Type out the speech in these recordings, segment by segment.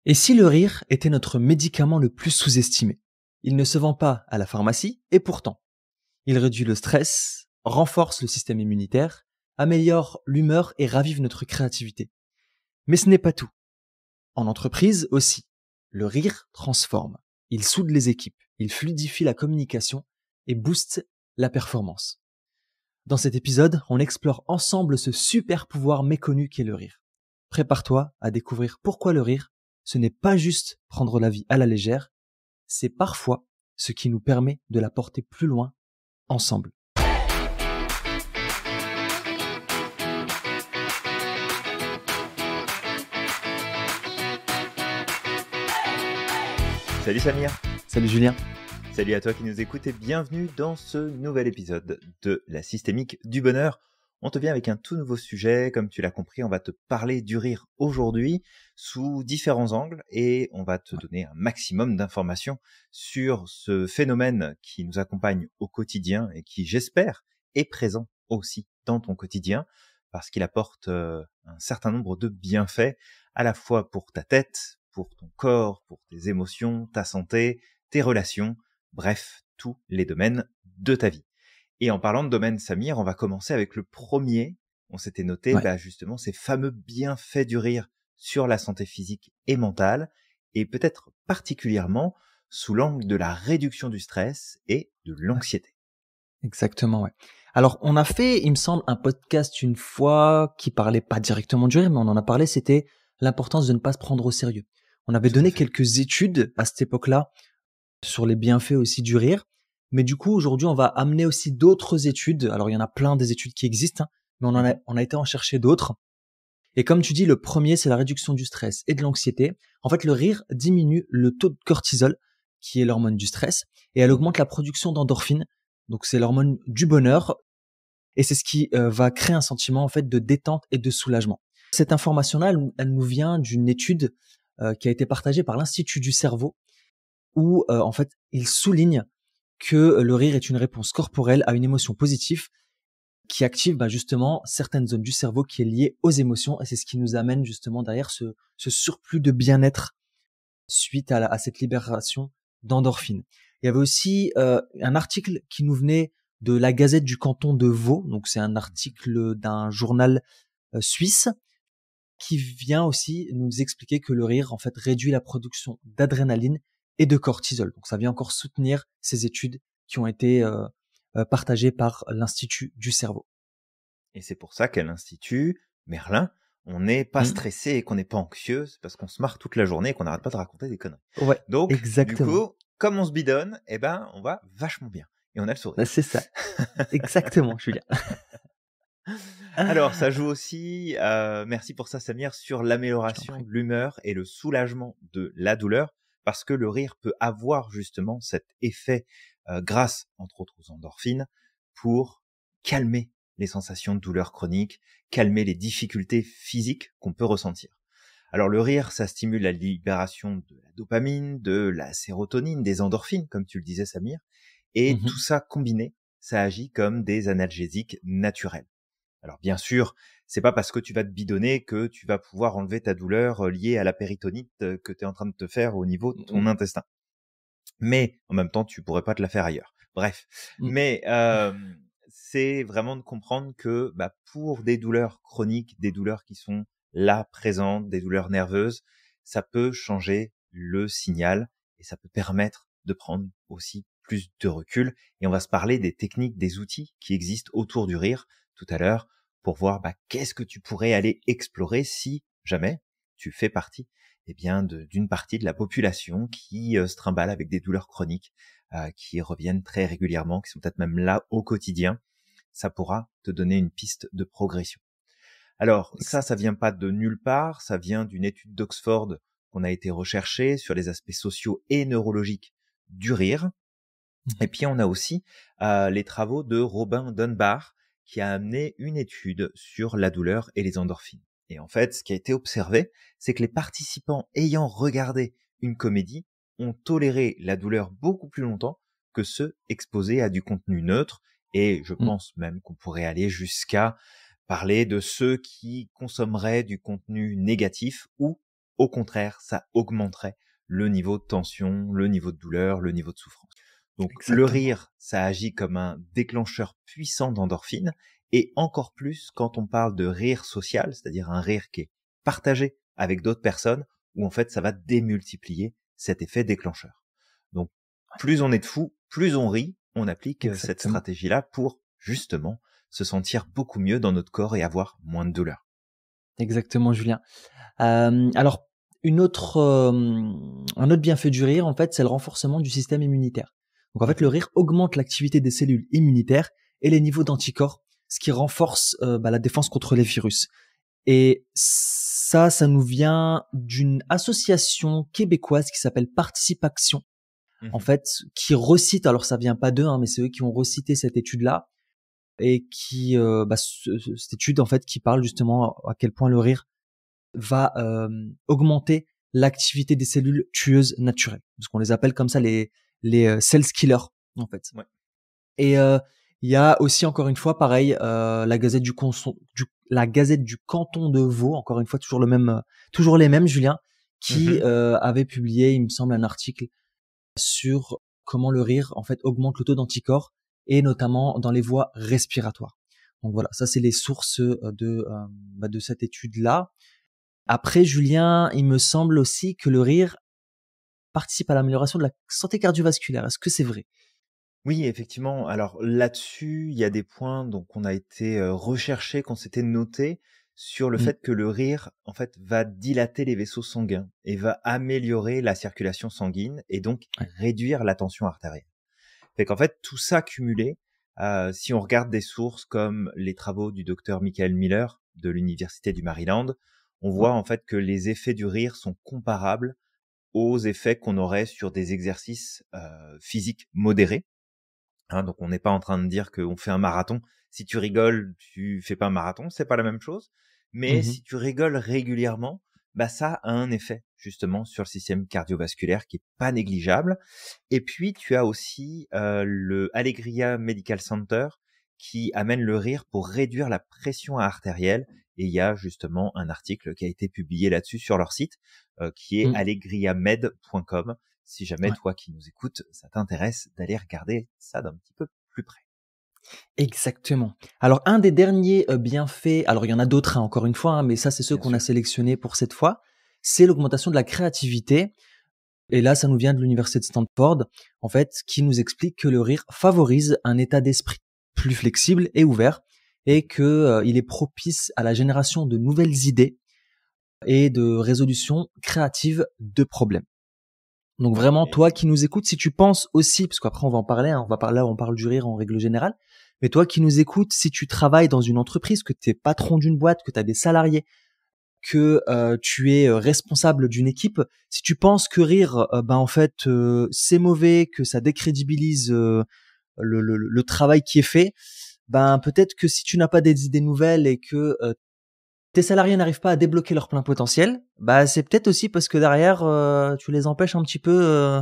Et si le rire était notre médicament le plus sous-estimé? Il ne se vend pas à la pharmacie et pourtant, il réduit le stress, renforce le système immunitaire, améliore l'humeur et ravive notre créativité. Mais ce n'est pas tout. En entreprise aussi, le rire transforme. Il soude les équipes, il fluidifie la communication et booste la performance. Dans cet épisode, on explore ensemble ce super pouvoir méconnu qu'est le rire. Prépare-toi à découvrir pourquoi le rire, ce n'est pas juste prendre la vie à la légère, c'est parfois ce qui nous permet de la porter plus loin ensemble. Salut Samir. Salut Julien. Salut à toi qui nous écoutes et bienvenue dans ce nouvel épisode de la systémique du bonheur. On te vient avec un tout nouveau sujet, comme tu l'as compris, on va te parler du rire aujourd'hui sous différents angles et on va te donner un maximum d'informations sur ce phénomène qui nous accompagne au quotidien et qui, j'espère, est présent aussi dans ton quotidien parce qu'il apporte un certain nombre de bienfaits à la fois pour ta tête, pour ton corps, pour tes émotions, ta santé, tes relations, bref, tous les domaines de ta vie. Et en parlant de domaine, Samir, on va commencer avec le premier. On s'était noté justement ces fameux bienfaits du rire sur la santé physique et mentale, et peut-être particulièrement sous l'angle de la réduction du stress et de l'anxiété. Exactement, ouais. Alors, on a fait, il me semble, un podcast une fois qui parlait pas directement du rire, mais on en a parlé, c'était l'importance de ne pas se prendre au sérieux. On avait donné quelques études à cette époque-là sur les bienfaits aussi du rire. Mais du coup, aujourd'hui, on va amener aussi d'autres études. Alors, il y en a plein des études qui existent, mais on a été en chercher d'autres. Et comme tu dis, le premier, c'est la réduction du stress et de l'anxiété. En fait, le rire diminue le taux de cortisol, qui est l'hormone du stress, et elle augmente la production d'endorphines. Donc, c'est l'hormone du bonheur. Et c'est ce qui va créer un sentiment, en fait, de détente et de soulagement. Cette information-là, elle nous vient d'une étude qui a été partagée par l'Institut du cerveau, où, en fait, il souligne que le rire est une réponse corporelle à une émotion positive qui active justement certaines zones du cerveau qui est liée aux émotions, et c'est ce qui nous amène justement derrière ce surplus de bien-être suite à cette libération d'endorphines. Il y avait aussi un article qui nous venait de la Gazette du canton de Vaud, donc c'est un article d'un journal suisse qui vient aussi nous expliquer que le rire en fait réduit la production d'adrénaline et de cortisol. Donc ça vient encore soutenir ces études qui ont été partagées par l'Institut du cerveau. Et c'est pour ça qu'à l'Institut Merlin, on n'est pas stressé et qu'on n'est pas anxieux, parce qu'on se marre toute la journée et qu'on n'arrête pas de raconter des conneries. Ouais, donc, exactement. Du coup, comme on se bidonne, on va vachement bien. Et on a le sourire. C'est ça. Exactement, Julien. Alors, ça joue aussi, merci pour ça Samir, sur l'amélioration de l'humeur et le soulagement de la douleur, parce que le rire peut avoir justement cet effet, grâce entre autres aux endorphines, pour calmer les sensations de douleur chronique, calmer les difficultés physiques qu'on peut ressentir. Alors le rire, ça stimule la libération de la dopamine, de la sérotonine, des endorphines, comme tu le disais Samir, et tout ça combiné, ça agit comme des analgésiques naturels. Alors bien sûr, c'est pas parce que tu vas te bidonner que tu vas pouvoir enlever ta douleur liée à la péritonite que tu es en train de te faire au niveau de ton intestin. Mais en même temps, tu pourrais pas te la faire ailleurs. Bref, mais c'est vraiment de comprendre que pour des douleurs chroniques, des douleurs qui sont là présentes, des douleurs nerveuses, ça peut changer le signal et ça peut permettre de prendre aussi plus de recul. Et on va se parler des techniques, des outils qui existent autour du rire tout à l'heure pour voir qu'est-ce que tu pourrais aller explorer si jamais tu fais partie d'une partie de la population qui se trimballe avec des douleurs chroniques qui reviennent très régulièrement, qui sont peut-être même là au quotidien. Ça pourra te donner une piste de progression. Alors ça vient pas de nulle part, ça vient d'une étude d'Oxford qu'on a été recherchée sur les aspects sociaux et neurologiques du rire. Et puis on a aussi les travaux de Robin Dunbar qui a amené une étude sur la douleur et les endorphines. Et en fait, ce qui a été observé, c'est que les participants ayant regardé une comédie ont toléré la douleur beaucoup plus longtemps que ceux exposés à du contenu neutre. Et je pense même qu'on pourrait aller jusqu'à parler de ceux qui consommeraient du contenu négatif ou au contraire, ça augmenterait le niveau de tension, le niveau de douleur, le niveau de souffrance. Donc le Exactement. rire, ça agit comme un déclencheur puissant d'endorphine, et encore plus quand on parle de rire social, c'est-à-dire un rire qui est partagé avec d'autres personnes, où en fait ça va démultiplier cet effet déclencheur. Donc plus on est de fous, plus on rit, on applique cette Exactement. stratégie-là pour justement se sentir beaucoup mieux dans notre corps et avoir moins de douleur. Exactement, Julien. Alors, un autre bienfait du rire, en fait, c'est le renforcement du système immunitaire. Donc, en fait, le Mhm. rire augmente l'activité des cellules immunitaires et les niveaux d'anticorps, ce qui renforce la défense contre les virus. Et ça nous vient d'une association québécoise qui s'appelle Participation, en Mhm. fait, qui recite, alors ça vient pas d'eux, hein, mais c'est eux qui ont recité cette étude-là, et cette étude, en fait, qui parle justement à quel point le rire va augmenter l'activité des cellules tueuses naturelles, parce qu'on les appelle comme ça les cells killers en fait. Ouais. Et il y a aussi encore une fois pareil la Gazette du canton de Vaud, encore une fois toujours les mêmes Julien, qui Mhm. avait publié, il me semble, un article sur comment le rire en fait augmente le taux d'anticorps et notamment dans les voies respiratoires. Donc voilà, ça c'est les sources de cette étude là. Après, Julien, il me semble aussi que le rire participe à l'amélioration de la santé cardiovasculaire. Est-ce que c'est vrai? Oui, effectivement. Alors là-dessus, il y a des points donc on a été recherchés, qu'on s'était notés sur le Mmh. fait que le rire, en fait, va dilater les vaisseaux sanguins et va améliorer la circulation sanguine et donc Ouais. réduire la tension artérielle. Fait qu'en fait, tout ça cumulé, si on regarde des sources comme les travaux du docteur Michael Miller de l'Université du Maryland, on Ouais. voit en fait que les effets du rire sont comparables aux effets qu'on aurait sur des exercices physiques modérés. Hein, donc on n'est pas en train de dire qu'on fait un marathon. Si tu rigoles, tu fais pas un marathon, c'est pas la même chose. Mais Mmh. si tu rigoles régulièrement, bah ça a un effet justement sur le système cardiovasculaire qui est pas négligeable. Et puis tu as aussi le Allegria Medical Center qui amène le rire pour réduire la pression artérielle. Et il y a justement un article qui a été publié là-dessus sur leur site, qui est Mmh. allegriamed.com. Si jamais Ouais. toi qui nous écoutes, ça t'intéresse d'aller regarder ça d'un petit peu plus près. Exactement. Alors un des derniers, bienfaits, alors il y en a d'autres, hein, encore une fois, hein, mais ça c'est ceux Bien qu'on a sûr. sélectionnés pour cette fois, c'est l'augmentation de la créativité. Et là, ça nous vient de l'université de Stanford, en fait, qui nous explique que le rire favorise un état d'esprit plus flexible et ouvert, et Mhm. que, il est propice à la génération de nouvelles idées et de résolution créative de problèmes. Donc Ouais, vraiment, toi et qui nous écoutes, si tu penses aussi, parce qu'après on va en parler, hein, on parle du rire en règle générale, mais toi qui nous écoutes, si tu travailles dans une entreprise, que tu es patron d'une boîte, que tu as des salariés, que tu es responsable d'une équipe, si tu penses que rire, en fait, c'est mauvais, que ça décrédibilise le travail qui est fait, ben peut-être que si tu n'as pas des idées nouvelles et que tes salariés n'arrivent pas à débloquer leur plein potentiel, bah c'est peut-être aussi parce que derrière tu les empêches un petit peu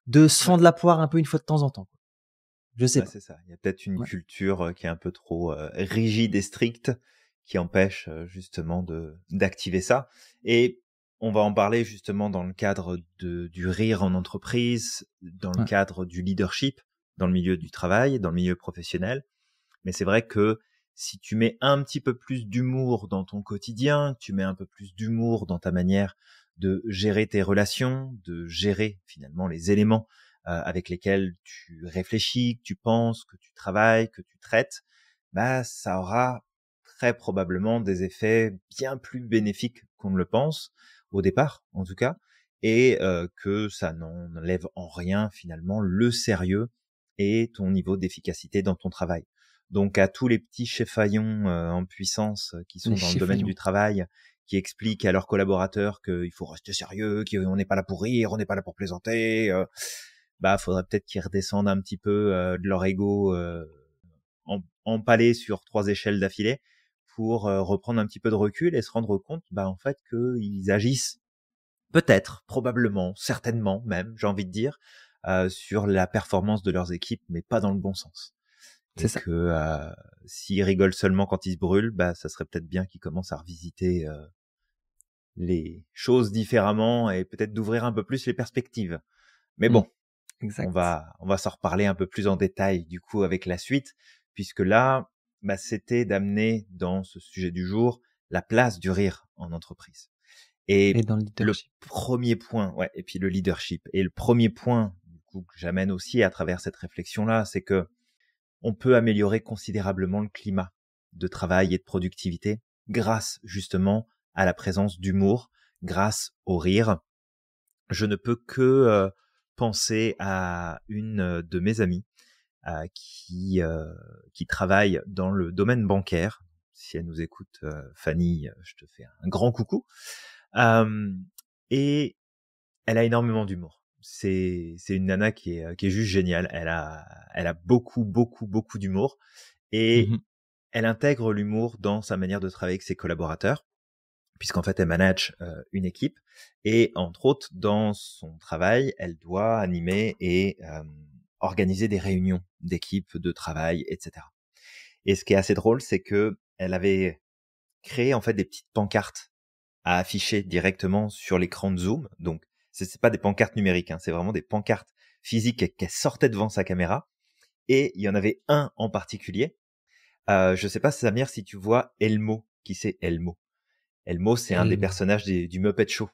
de se ouais, fendre la poire un peu une fois de temps en temps. Je sais ouais, pas. c'est ça. Il y a peut-être une Ouais. culture qui est un peu trop rigide et stricte qui empêche justement de d'activer ça. Et on va en parler justement dans le cadre du rire en entreprise, dans le Ouais. cadre du leadership, dans le milieu du travail, dans le milieu professionnel. Mais c'est vrai que si tu mets un petit peu plus d'humour dans ton quotidien, tu mets un peu plus d'humour dans ta manière de gérer tes relations, de gérer finalement les éléments avec lesquels tu réfléchis, que tu penses, que tu travailles, que tu traites, bah ça aura très probablement des effets bien plus bénéfiques qu'on ne le pense au départ, en tout cas, et que ça n'enlève en rien finalement le sérieux et ton niveau d'efficacité dans ton travail. Donc à tous les petits cheffaillons en puissance qui Les sont dans le domaine chiffons. du travail, qui expliquent à leurs collaborateurs qu'il faut rester sérieux, qu'on n'est pas là pour rire, on n'est pas là pour plaisanter, bah faudrait peut-être qu'ils redescendent un petit peu de leur ego empalé sur 3 échelles d'affilée pour reprendre un petit peu de recul et se rendre compte bah en fait qu'ils agissent peut-être, probablement, certainement même, j'ai envie de dire, sur la performance de leurs équipes, mais pas dans le bon sens. C'est Et ça. que s'ils rigolent seulement quand ils se brûlent, bah ça serait peut-être bien qu'ils commencent à revisiter les choses différemment et peut-être d'ouvrir un peu plus les perspectives. Mais Mmh. bon, Exact. on va s'en reparler un peu plus en détail du coup avec la suite, puisque là, c'était d'amener dans ce sujet du jour la place du rire en entreprise. Et Et dans le le leadership. premier point, ouais, et puis le leadership. Et le premier point, du coup, que j'amène aussi à travers cette réflexion-là, c'est que on peut améliorer considérablement le climat de travail et de productivité grâce justement à la présence d'humour, grâce au rire. Je ne peux que penser à une de mes amies qui travaille dans le domaine bancaire. Si elle nous écoute, Fanny, je te fais un grand coucou. Et elle a énormément d'humour. C'est une nana qui est juste géniale. Elle a beaucoup d'humour et Mmh. elle intègre l'humour dans sa manière de travailler avec ses collaborateurs, puisqu'en fait elle manage une équipe et entre autres dans son travail, elle doit animer et organiser des réunions d'équipe, de travail, etc. Et ce qui est assez drôle, c'est que elle avait créé en fait des petites pancartes à afficher directement sur l'écran de Zoom. Donc, c'est pas des pancartes numériques, hein, c'est vraiment des pancartes physiques qu'elle sortait devant sa caméra. Et il y en avait un en particulier. Je sais pas, Samir, si tu vois Elmo. Qui c'est Elmo? Elmo, c'est un des Elle personnages du Muppet Show.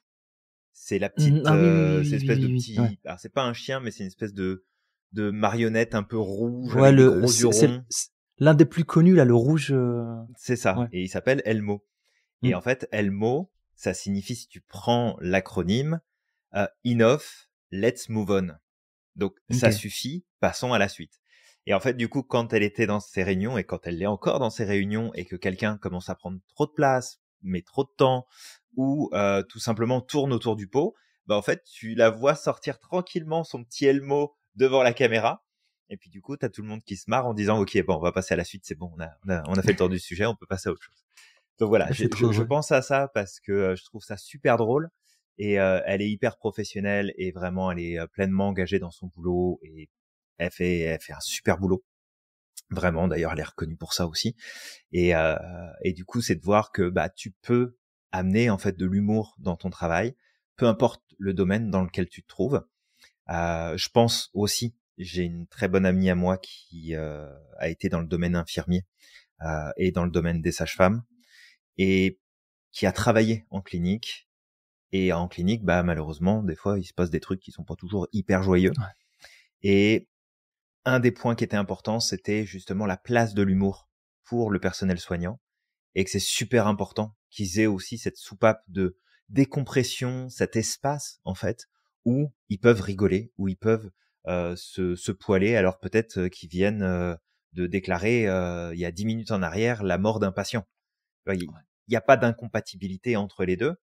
C'est la Mmh. petite, Ah oui, oui, oui, c'est une oui, espèce oui, de oui, oui. Ouais. petit, alors c'est pas un chien, mais c'est une espèce de marionnette un peu rouge Ouais, avec des le gros yeux ronds. c'est l'un des plus connus là, le rouge, C'est ça. ouais. Et il s'appelle Elmo. Et Mmh. en fait, Elmo, ça signifie, si tu prends l'acronyme, enough, let's move on. Donc, ça OK. suffit, passons à la suite. Et en fait, du coup, quand elle était dans ses réunions et quand elle l'est encore dans ses réunions et que quelqu'un commence à prendre trop de place, met trop de temps ou tout simplement tourne autour du pot, en fait, tu la vois sortir tranquillement son petit Elmo devant la caméra. Et puis du coup, t'as tout le monde qui se marre en disant, OK, bon, on va passer à la suite, c'est bon, on a fait le tour du sujet, on peut passer à autre chose. Donc voilà, Ah, c'est trop je drôle. pense à ça parce que je trouve ça super drôle et elle est hyper professionnelle et vraiment elle est pleinement engagée dans son boulot et elle fait un super boulot. Vraiment, d'ailleurs, elle est reconnue pour ça aussi. Et du coup, c'est de voir que tu peux amener en fait de l'humour dans ton travail, peu importe le domaine dans lequel tu te trouves. Je pense aussi, j'ai une très bonne amie à moi qui a été dans le domaine infirmier et dans le domaine des sages-femmes et qui a travaillé en clinique. Et en clinique, malheureusement, des fois, il se passe des trucs qui sont pas toujours hyper joyeux. Ouais. Et un des points qui était important, c'était justement la place de l'humour pour le personnel soignant. Et que c'est super important qu'ils aient aussi cette soupape de décompression, cet espace, en fait, où ils peuvent rigoler, où ils peuvent se poiler, alors peut-être qu'ils viennent de déclarer, il y a 10 minutes en arrière, la mort d'un patient. Il Ouais. n'y a pas d'incompatibilité entre les deux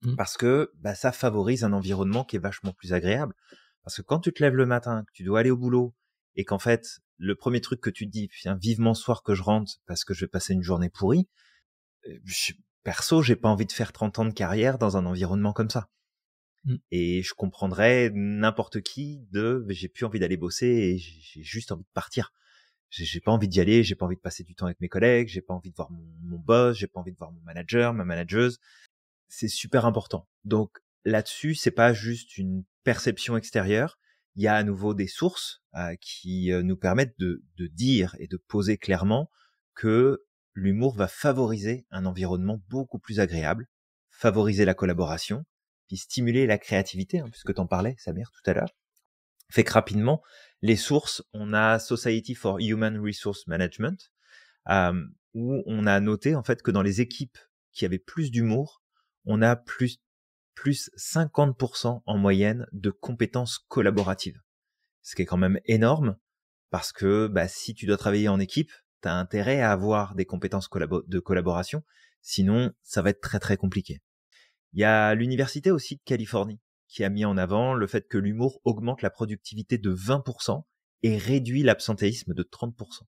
Mmh. parce que ça favorise un environnement qui est vachement plus agréable. Parce que quand tu te lèves le matin, que tu dois aller au boulot et qu'en fait, le premier truc que tu te dis, putain, vivement ce soir que je rentre parce que je vais passer une journée pourrie, perso, j'ai pas envie de faire 30 ans de carrière dans un environnement comme ça. Mmh. Et je comprendrais n'importe qui j'ai plus envie d'aller bosser et j'ai juste envie de partir. J'ai pas envie d'y aller, j'ai pas envie de passer du temps avec mes collègues, j'ai pas envie de voir mon boss, j'ai pas envie de voir mon manager, ma manageuse. C'est super important. Donc là-dessus, c'est pas juste une perception extérieure. Il y a à nouveau des sources qui nous permettent de dire et de poser clairement que l'humour va favoriser un environnement beaucoup plus agréable, favoriser la collaboration, puis stimuler la créativité, hein, puisque t'en parlais, Samir, tout à l'heure. Fait que rapidement, les sources, on a Society for Human Resource Management, où on a noté en fait que dans les équipes qui avaient plus d'humour, on a plus 50% en moyenne de compétences collaboratives. Ce qui est quand même énorme parce que si tu dois travailler en équipe, tu as intérêt à avoir des compétences de collaboration, sinon ça va être très très compliqué. Il y a l'université aussi de Californie qui a mis en avant le fait que l'humour augmente la productivité de 20% et réduit l'absentéisme de 30%.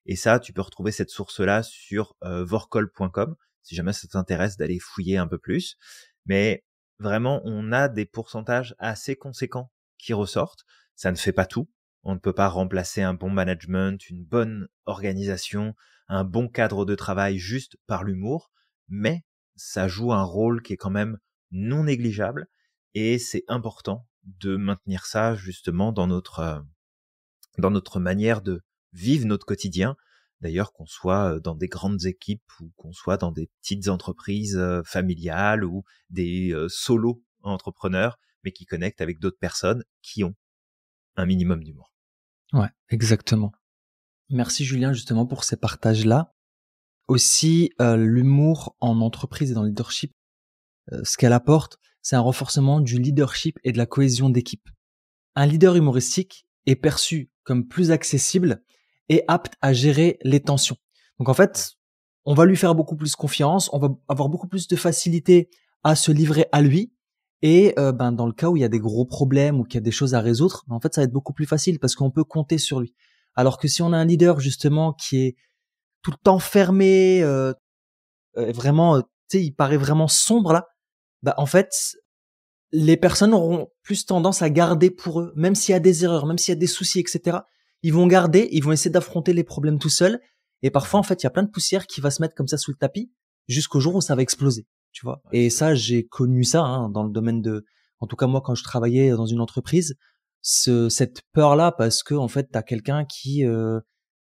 Et ça, tu peux retrouver cette source-là sur vorkol.com si jamais ça t'intéresse d'aller fouiller un peu plus. Mais vraiment, on a des pourcentages assez conséquents qui ressortent. Ça ne fait pas tout. On ne peut pas remplacer un bon management, une bonne organisation, un bon cadre de travail juste par l'humour. Mais ça joue un rôle qui est quand même non négligeable, et c'est important de maintenir ça justement dans notre manière de vivre notre quotidien. D'ailleurs, qu'on soit dans des grandes équipes ou qu'on soit dans des petites entreprises familiales ou des solo entrepreneurs, mais qui connectent avec d'autres personnes qui ont un minimum d'humour. Ouais, exactement. Merci Julien justement pour ces partages-là. Aussi, l'humour en entreprise et dans le leadership, ce qu'elle apporte, c'est un renforcement du leadership et de la cohésion d'équipe. Un leader humoristique est perçu comme plus accessible et apte à gérer les tensions. Donc en fait, on va lui faire beaucoup plus confiance, on va avoir beaucoup plus de facilité à se livrer à lui. Et dans le cas où il y a des gros problèmes ou qu'il y a des choses à résoudre, en fait, ça va être beaucoup plus facile parce qu'on peut compter sur lui. Alors que si on a un leader justement qui est tout le temps fermé, vraiment, tu sais, il paraît vraiment sombre là, en fait, les personnes auront plus tendance à garder pour eux, même s'il y a des erreurs, même s'il y a des soucis, etc. Ils vont garder, ils vont essayer d'affronter les problèmes tout seuls. Et parfois, en fait, il y a plein de poussière qui va se mettre comme ça sous le tapis jusqu'au jour où ça va exploser, tu vois. Et ça, j'ai connu ça dans le domaine en tout cas moi, quand je travaillais dans une entreprise, cette peur-là, parce que en fait, t'as quelqu'un qui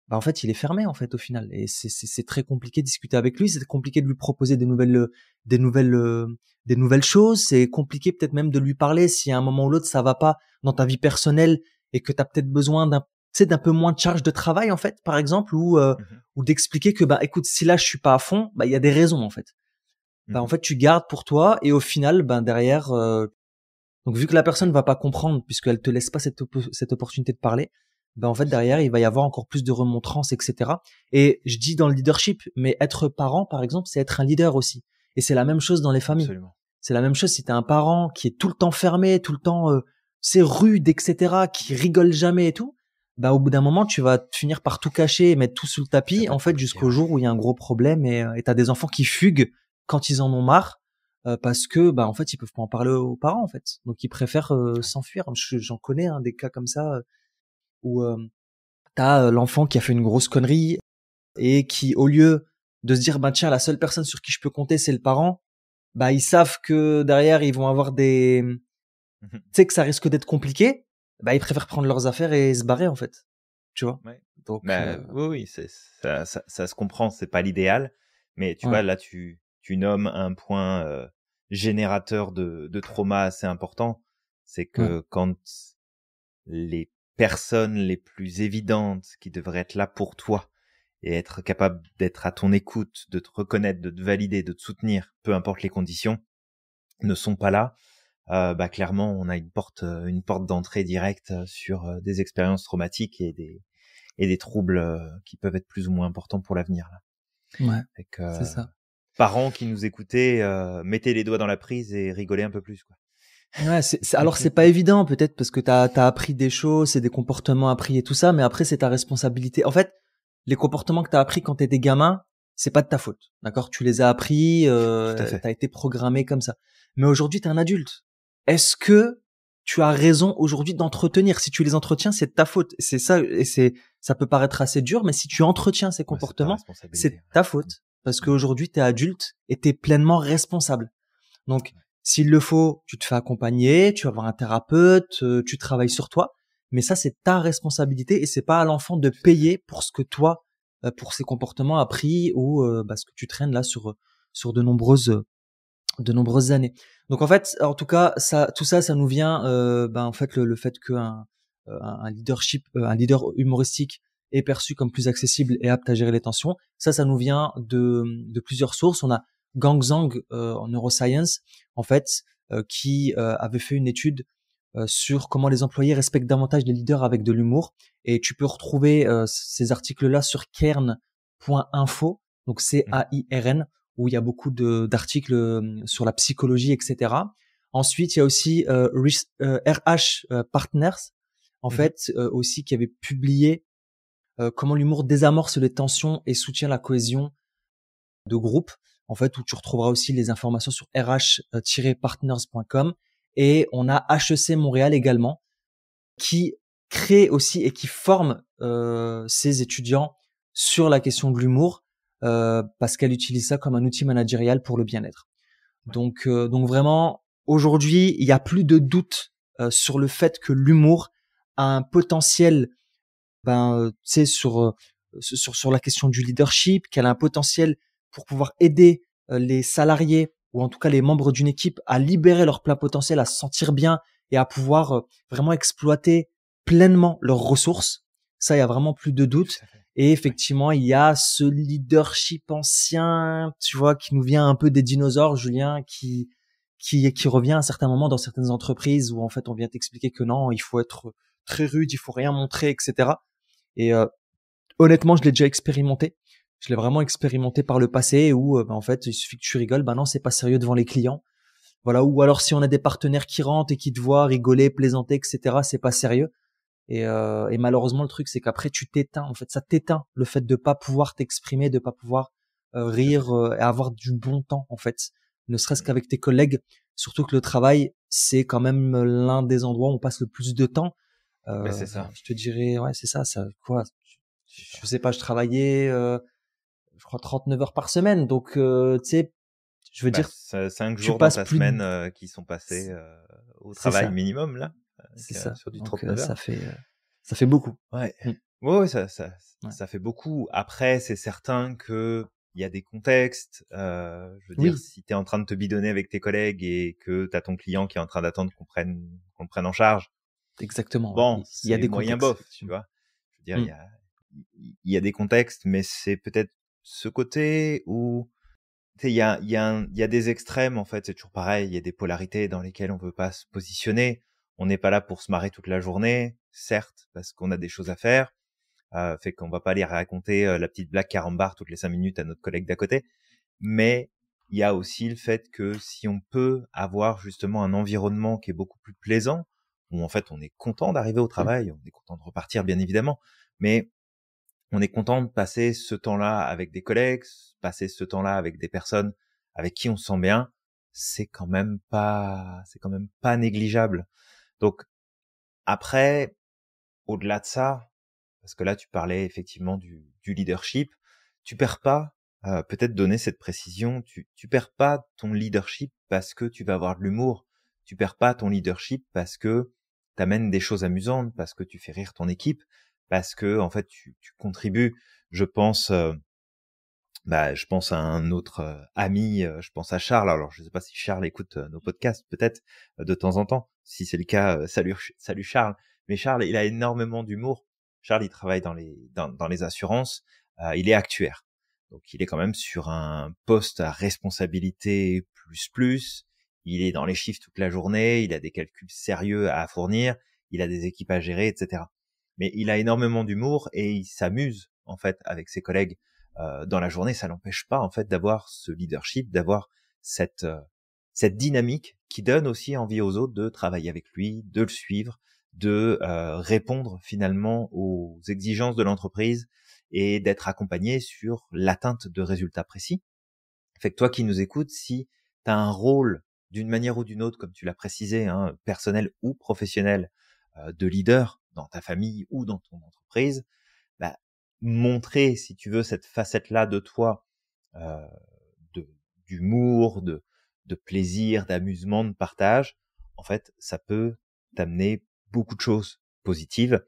en fait, il est fermé en fait au final, et c'est très compliqué de discuter avec lui, c'est compliqué de lui proposer des nouvelles choses, c'est compliqué peut-être même de lui parler si à un moment ou l'autre ça va pas dans ta vie personnelle et que tu as peut-être besoin d'un peu moins de charge de travail en fait, par exemple, ou d'expliquer que écoute, si là je suis pas à fond, il y a des raisons en fait. En fait, tu gardes pour toi, et au final derrière donc vu que la personne va pas comprendre puisqu'elle te laisse pas cette opportunité de parler, en fait derrière il va y avoir encore plus de remontrances, etc. Et je dis dans le leadership, mais être parent par exemple, c'est être un leader aussi. Et c'est la même chose dans les familles. Absolument. C'est la même chose si t'es un parent qui est tout le temps fermé, tout le temps c'est rude, etc., qui rigole jamais et tout, au bout d'un moment tu vas finir par tout cacher et mettre tout sous le tapis en fait jusqu'au jour où il y a un gros problème, et t'as des enfants qui fuguent quand ils en ont marre. Parce que en fait ils peuvent pas en parler aux parents en fait, donc ils préfèrent s'enfuir. J'en connais des cas comme ça où t'as l'enfant qui a fait une grosse connerie et qui, au lieu de se dire tiens, la seule personne sur qui je peux compter c'est le parent, ils savent que derrière ils vont avoir tu sais que ça risque d'être compliqué, ils préfèrent prendre leurs affaires et se barrer en fait, tu vois. Ouais. Donc oui, ça se comprend, c'est pas l'idéal, mais tu vois, là tu nommes un point générateur de trauma assez important, c'est que quand les personnes les plus évidentes qui devraient être là pour toi et être capable d'être à ton écoute, de te reconnaître, de te valider, de te soutenir, peu importe les conditions, ne sont pas là, clairement on a une porte d'entrée directe sur des expériences traumatiques et des troubles qui peuvent être plus ou moins importants pour l'avenir là. Ouais, c'est ça. Parents qui nous écoutaient, mettez les doigts dans la prise et rigolez un peu plus, quoi. Ouais, alors c'est pas évident peut-être parce que t'as appris des choses, c'est des comportements appris et tout ça, mais après c'est ta responsabilité. En fait, les comportements que t'as appris quand t'étais gamin, c'est pas de ta faute, d'accord? Tu les as appris, t'as été programmé comme ça. Mais aujourd'hui t'es un adulte. Est-ce que tu as raison aujourd'hui d'entretenir? Si tu les entretiens, c'est de ta faute. C'est ça, et ça peut paraître assez dur, mais si tu entretiens ces comportements, c'est de ta faute, parce qu'aujourd'hui t'es adulte et t'es pleinement responsable. Donc s'il le faut, tu te fais accompagner, tu vas voir un thérapeute, tu travailles sur toi, mais ça c'est ta responsabilité, et c'est pas à l'enfant de payer pour ce que toi, pour ses comportements appris ou ce que tu traînes là sur de nombreuses années. Donc en fait, en tout cas, tout ça nous vient en fait le fait qu'un un leader humoristique est perçu comme plus accessible et apte à gérer les tensions. Ça nous vient de plusieurs sources. On a Gang Zhang en neuroscience, en fait, qui avait fait une étude sur comment les employés respectent davantage les leaders avec de l'humour. Et tu peux retrouver ces articles-là sur cairn.info, donc CAIRN, où il y a beaucoup d'articles sur la psychologie, etc. Ensuite, il y a aussi RH Partners, en fait, aussi, qui avait publié comment l'humour désamorce les tensions et soutient la cohésion de groupe, en fait, où tu retrouveras aussi les informations sur rh-partners.com. Et on a HEC Montréal également, qui crée aussi et qui forme ses étudiants sur la question de l'humour. parce qu'elle utilise ça comme un outil managérial pour le bien-être. Donc vraiment, aujourd'hui, il y a plus de doute sur le fait que l'humour a un potentiel, tu sais, sur la question du leadership, qu'elle a un potentiel pour pouvoir aider les salariés ou en tout cas les membres d'une équipe à libérer leur plein potentiel, à se sentir bien et à pouvoir vraiment exploiter pleinement leurs ressources. Ça, il y a vraiment plus de doute. Et effectivement, il y a ce leadership ancien, tu vois, qui nous vient un peu des dinosaures, Julien, qui revient à un certain moment dans certaines entreprises où en fait on vient t'expliquer que non, il faut être très rude, il faut rien montrer, etc. Et honnêtement, je l'ai déjà expérimenté. Je l'ai vraiment expérimenté par le passé où en fait, il suffit que tu rigoles, non, c'est pas sérieux devant les clients. Voilà, ou alors si on a des partenaires qui rentrent et qui te voient rigoler, plaisanter, etc., c'est pas sérieux. Et malheureusement, le truc, c'est qu'après, tu t'éteins. En fait, ça t'éteint le fait de pas pouvoir t'exprimer, de pas pouvoir rire et avoir du bon temps, en fait. Ne serait-ce qu'avec tes collègues. Surtout que le travail, c'est quand même l'un des endroits où on passe le plus de temps. C'est ça. Je te dirais, ouais, c'est ça, quoi. Je sais pas, je travaillais, je crois 39 heures par semaine. Donc, tu sais, je veux dire, 5 tu jours dans passes ta plus de... semaine qui sont passés au C'est travail ça. minimum, là. C'est ça. Sur du Donc, 39 heures. ça fait beaucoup. Ouais. Mm. Ouais, Ouais. ça fait beaucoup. Après, c'est certain que il y a des contextes. Je veux dire, Oui. si tu es en train de te bidonner avec tes collègues et que tu as ton client qui est en train d'attendre qu'on le prenne en charge, Exactement. Ouais. bon, Il y a c'est des moyen contextes, bof, tu effectivement. vois. Je veux dire, Mm. il y a des contextes, mais c'est peut-être ce côté où tu sais, il y a des extrêmes, en fait, c'est toujours pareil. Il y a des polarités dans lesquelles on veut pas se positionner. On n'est pas là pour se marrer toute la journée, certes, parce qu'on a des choses à faire. Fait qu'on va pas aller raconter la petite blague carambar toutes les 5 minutes à notre collègue d'à côté. Mais il y a aussi le fait que si on peut avoir justement un environnement qui est beaucoup plus plaisant, où en fait on est content d'arriver au travail, on est content de repartir bien évidemment, mais on est content de passer ce temps-là avec des collègues, passer ce temps-là avec des personnes avec qui on se sent bien, c'est quand même pas négligeable. Donc après, au-delà de ça, parce que là tu parlais effectivement du leadership, tu perds pas, peut-être donner cette précision, tu perds pas ton leadership parce que tu vas avoir de l'humour, tu perds pas ton leadership parce que t'amènes des choses amusantes, parce que tu fais rire ton équipe, parce que en fait tu contribues. Je pense je pense à un autre ami, je pense à Charles. Alors je sais pas si Charles écoute nos podcasts, peut-être de temps en temps. Si c'est le cas, salut Charles. Mais Charles, il a énormément d'humour. Charles, il travaille dans les assurances. Il est actuaire, donc il est quand même sur un poste à responsabilité plus. Il est dans les chiffres toute la journée. Il a des calculs sérieux à fournir. Il a des équipes à gérer, etc. Mais il a énormément d'humour et il s'amuse en fait avec ses collègues dans la journée. Ça n'empêche pas en fait d'avoir ce leadership, d'avoir cette dynamique qui donne aussi envie aux autres de travailler avec lui, de le suivre, de répondre finalement aux exigences de l'entreprise et d'être accompagné sur l'atteinte de résultats précis. Fait que toi qui nous écoutes, si tu as un rôle d'une manière ou d'une autre, comme tu l'as précisé, hein, personnel ou professionnel, de leader dans ta famille ou dans ton entreprise, bah, montrer, si tu veux, cette facette-là de toi, euh, de d'humour, de plaisir, d'amusement, de partage, en fait, ça peut t'amener beaucoup de choses positives.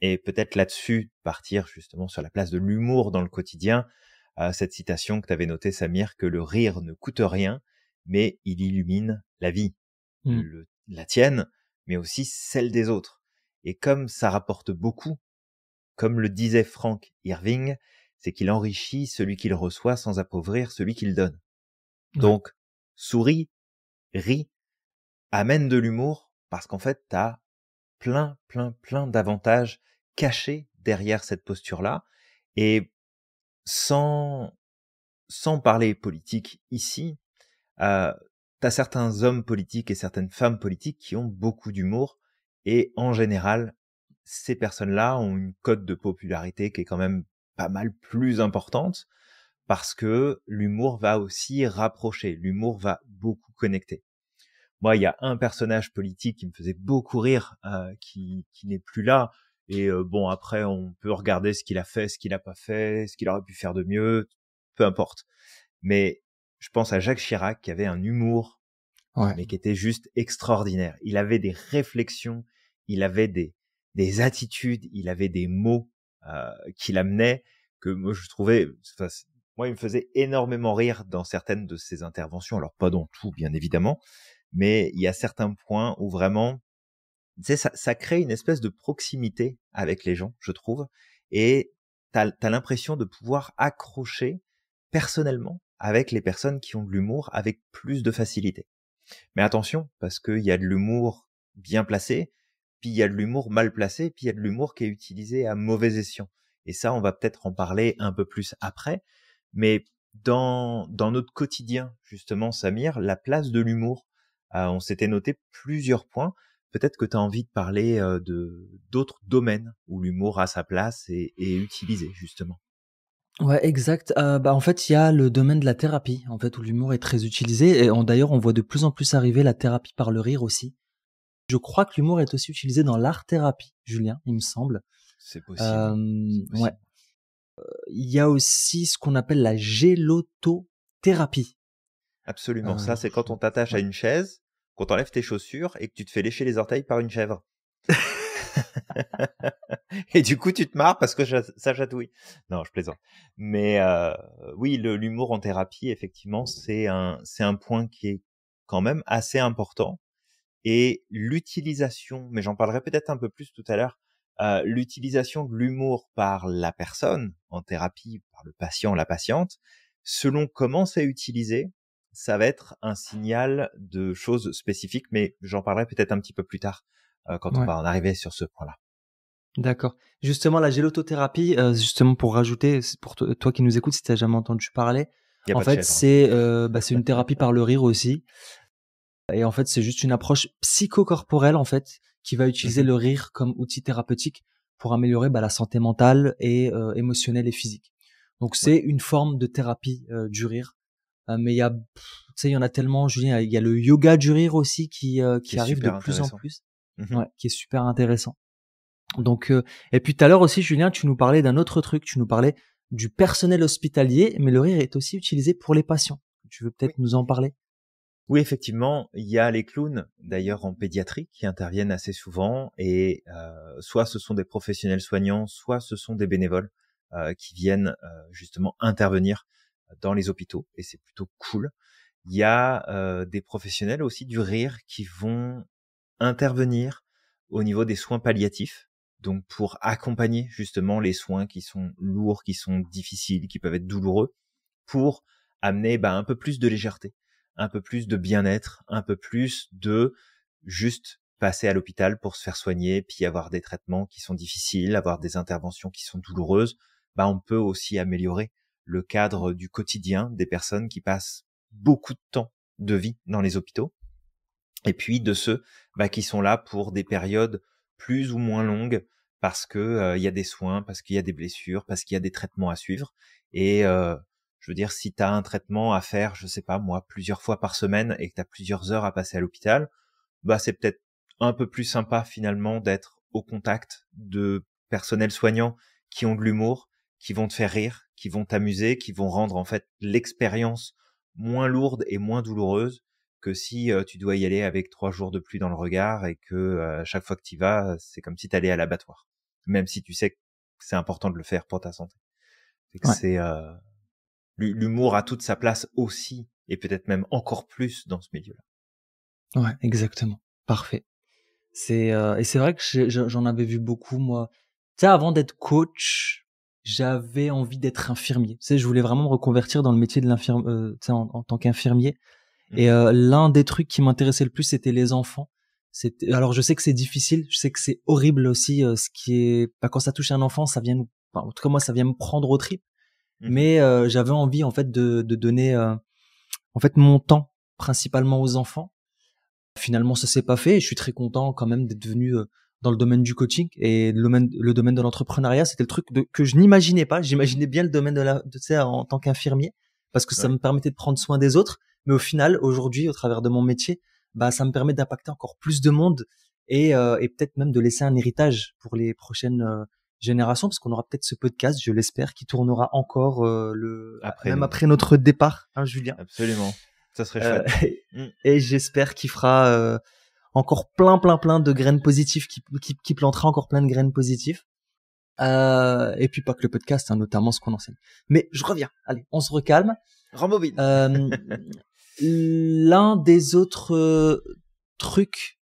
Et peut-être là-dessus, partir justement sur la place de l'humour dans le quotidien, cette citation que tu avais notée, Samir, que le rire ne coûte rien, mais il illumine la vie, Mm. la tienne, mais aussi celle des autres. Et comme ça rapporte beaucoup, comme le disait Frank Irving, c'est qu'il enrichit celui qu'il reçoit sans appauvrir celui qu'il donne. Ouais. Donc, souris, ris, amène de l'humour, parce qu'en fait, t'as plein d'avantages cachés derrière cette posture-là. Et sans, sans parler politique ici, t'as certains hommes politiques et certaines femmes politiques qui ont beaucoup d'humour. Et en général, ces personnes-là ont une cote de popularité qui est quand même pas mal plus importante parce que l'humour va aussi rapprocher, l'humour va beaucoup connecter. Moi, il y a un personnage politique qui me faisait beaucoup rire, qui n'est plus là. Et bon, après, on peut regarder ce qu'il a fait, ce qu'il a pas fait, ce qu'il aurait pu faire de mieux. peu importe. Mais je pense à Jacques Chirac qui avait un humour, mais qui était juste extraordinaire. Il avait des réflexions, il avait des attitudes, il avait des mots qu'il amenait que moi je trouvais, moi il me faisait énormément rire dans certaines de ses interventions. Alors pas dans tout, bien évidemment, mais il y a certains points où vraiment, tu sais, ça crée une espèce de proximité avec les gens, je trouve, et t'as l'impression de pouvoir accrocher personnellement avec les personnes qui ont de l'humour avec plus de facilité. Mais attention, parce qu'il y a de l'humour bien placé, puis il y a de l'humour mal placé, puis il y a de l'humour qui est utilisé à mauvais escient. Et ça, on va peut-être en parler un peu plus après. Mais dans notre quotidien, justement, Samir, la place de l'humour, on s'était noté plusieurs points. Peut-être que tu as envie de parler d'autres domaines où l'humour a sa place et est utilisé, justement. Ouais, exact. En fait, il y a le domaine de la thérapie, en fait, où l'humour est très utilisé. Et d'ailleurs, on voit de plus en plus arriver la thérapie par le rire aussi. Je crois que l'humour est aussi utilisé dans l'art-thérapie, Julien, il me semble. C'est possible. Ouais. Il y a aussi ce qu'on appelle la gélotothérapie. Absolument. Ça, c'est quand on t'attache à une chaise, qu'on t'enlève tes chaussures et que tu te fais lécher les orteils par une chèvre. Et du coup, tu te marres parce que ça chatouille. Non, je plaisante. Mais oui, l'humour en thérapie, effectivement, c'est un point qui est quand même assez important. Et l'utilisation, mais j'en parlerai peut-être un peu plus tout à l'heure, l'utilisation de l'humour par la personne en thérapie, par le patient, la patiente, selon comment c'est utilisé, ça va être un signal de choses spécifiques, mais j'en parlerai peut-être un petit peu plus tard quand on va en arriver sur ce point-là. D'accord. Justement, la gélotothérapie, justement pour rajouter, pour toi qui nous écoutes, si tu n'as jamais entendu parler, en fait, c'est une thérapie par le rire aussi. Et en fait, c'est juste une approche psychocorporelle, en fait, qui va utiliser le rire comme outil thérapeutique pour améliorer la santé mentale et émotionnelle et physique. Donc, c'est une forme de thérapie du rire. Mais il y a, tu sais, il y en a tellement, Julien. Il y a le yoga du rire aussi qui arrive de plus en plus, qui est super intéressant. Donc, et puis tout à l'heure aussi, Julien, tu nous parlais d'un autre truc. Tu nous parlais du personnel hospitalier, mais le rire est aussi utilisé pour les patients. Tu veux peut-être nous en parler? Oui, effectivement, il y a les clowns, d'ailleurs en pédiatrie, qui interviennent assez souvent, et soit ce sont des professionnels soignants, soit ce sont des bénévoles qui viennent justement intervenir dans les hôpitaux, et c'est plutôt cool. Il y a des professionnels aussi du rire qui vont intervenir au niveau des soins palliatifs, donc pour accompagner justement les soins qui sont lourds, qui sont difficiles, qui peuvent être douloureux, pour amener un peu plus de légèreté, un peu plus de bien-être, un peu plus de juste passer à l'hôpital pour se faire soigner, puis avoir des traitements qui sont difficiles, avoir des interventions qui sont douloureuses. On peut aussi améliorer le cadre du quotidien des personnes qui passent beaucoup de temps de vie dans les hôpitaux, et puis de ceux qui sont là pour des périodes plus ou moins longues parce que y a des soins, parce qu'il y a des blessures, parce qu'il y a des traitements à suivre. Et je veux dire, si tu as un traitement à faire, je sais pas moi, plusieurs fois par semaine et que tu as plusieurs heures à passer à l'hôpital, c'est peut-être un peu plus sympa finalement d'être au contact de personnels soignants qui ont de l'humour, qui vont te faire rire, qui vont t'amuser, qui vont rendre en fait l'expérience moins lourde et moins douloureuse que si tu dois y aller avec 3 jours de pluie dans le regard et que chaque fois que tu y vas, c'est comme si tu allais à l'abattoir. Même si tu sais que c'est important de le faire pour ta santé. C'est l'humour a toute sa place aussi, et peut-être même encore plus dans ce milieu-là. Ouais, exactement. Parfait. Et c'est vrai que j'en avais vu beaucoup, moi. Tu sais, avant d'être coach, j'avais envie d'être infirmier. Tu sais, je voulais vraiment me reconvertir dans le métier de tu sais, en tant qu'infirmier. Et l'un des trucs qui m'intéressait le plus, c'était les enfants. Alors je sais que c'est difficile, je sais que c'est horrible aussi, ce qui est, quand ça touche un enfant, ça vient en tout cas moi, ça vient me prendre aux tripes. Mais j'avais envie en fait de donner en fait mon temps principalement aux enfants. Finalement, ça s'est pas fait. Et je suis très content quand même d'être venu dans le domaine du coaching et le domaine de l'entrepreneuriat. C'était le truc que je n'imaginais pas. J'imaginais bien le domaine tu sais, en tant qu'infirmier, parce que ça me permettait de prendre soin des autres. Mais au final, aujourd'hui, au travers de mon métier, ça me permet d'impacter encore plus de monde et peut-être même de laisser un héritage pour les prochaines génération, parce qu'on aura peut-être ce podcast, je l'espère, qui tournera encore même nous. après notre départ, hein, Julien. Absolument, ça serait chouette. Et j'espère qu'il fera encore plein de graines positives, qui plantera encore plein de graines positives. Et puis pas que le podcast, hein, notamment ce qu'on enseigne. Mais je reviens. Allez, on se recalme. Rembobine. L'un des autres trucs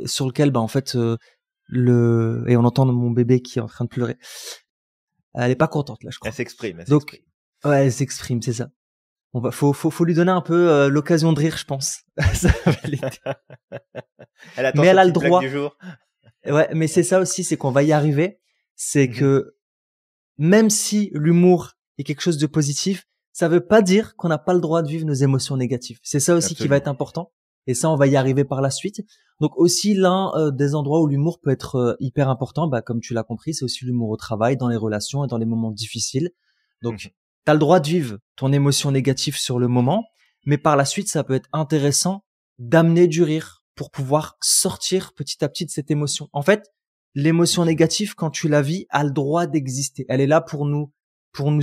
sur lequel, en fait, et on entend mon bébé qui est en train de pleurer. Elle est pas contente là, je crois. Elle s'exprime. Donc, ouais, elle s'exprime, c'est ça. Faut lui donner un peu l'occasion de rire, je pense. Elle attend mais elle a le blague droit. Du jour. Ouais, mais c'est ça aussi, c'est qu'on va y arriver. C'est que même si l'humour est quelque chose de positif, ça veut pas dire qu'on n'a pas le droit de vivre nos émotions négatives. C'est ça aussi qui va être important. Et ça, on va y arriver par la suite. Donc aussi, l'un des endroits où l'humour peut être hyper important, comme tu l'as compris, c'est aussi l'humour au travail, dans les relations et dans les moments difficiles. Donc, t'as le droit de vivre ton émotion négative sur le moment, mais par la suite, ça peut être intéressant d'amener du rire pour pouvoir sortir petit à petit de cette émotion. En fait, l'émotion négative, quand tu la vis, a le droit d'exister. Elle est là pour nous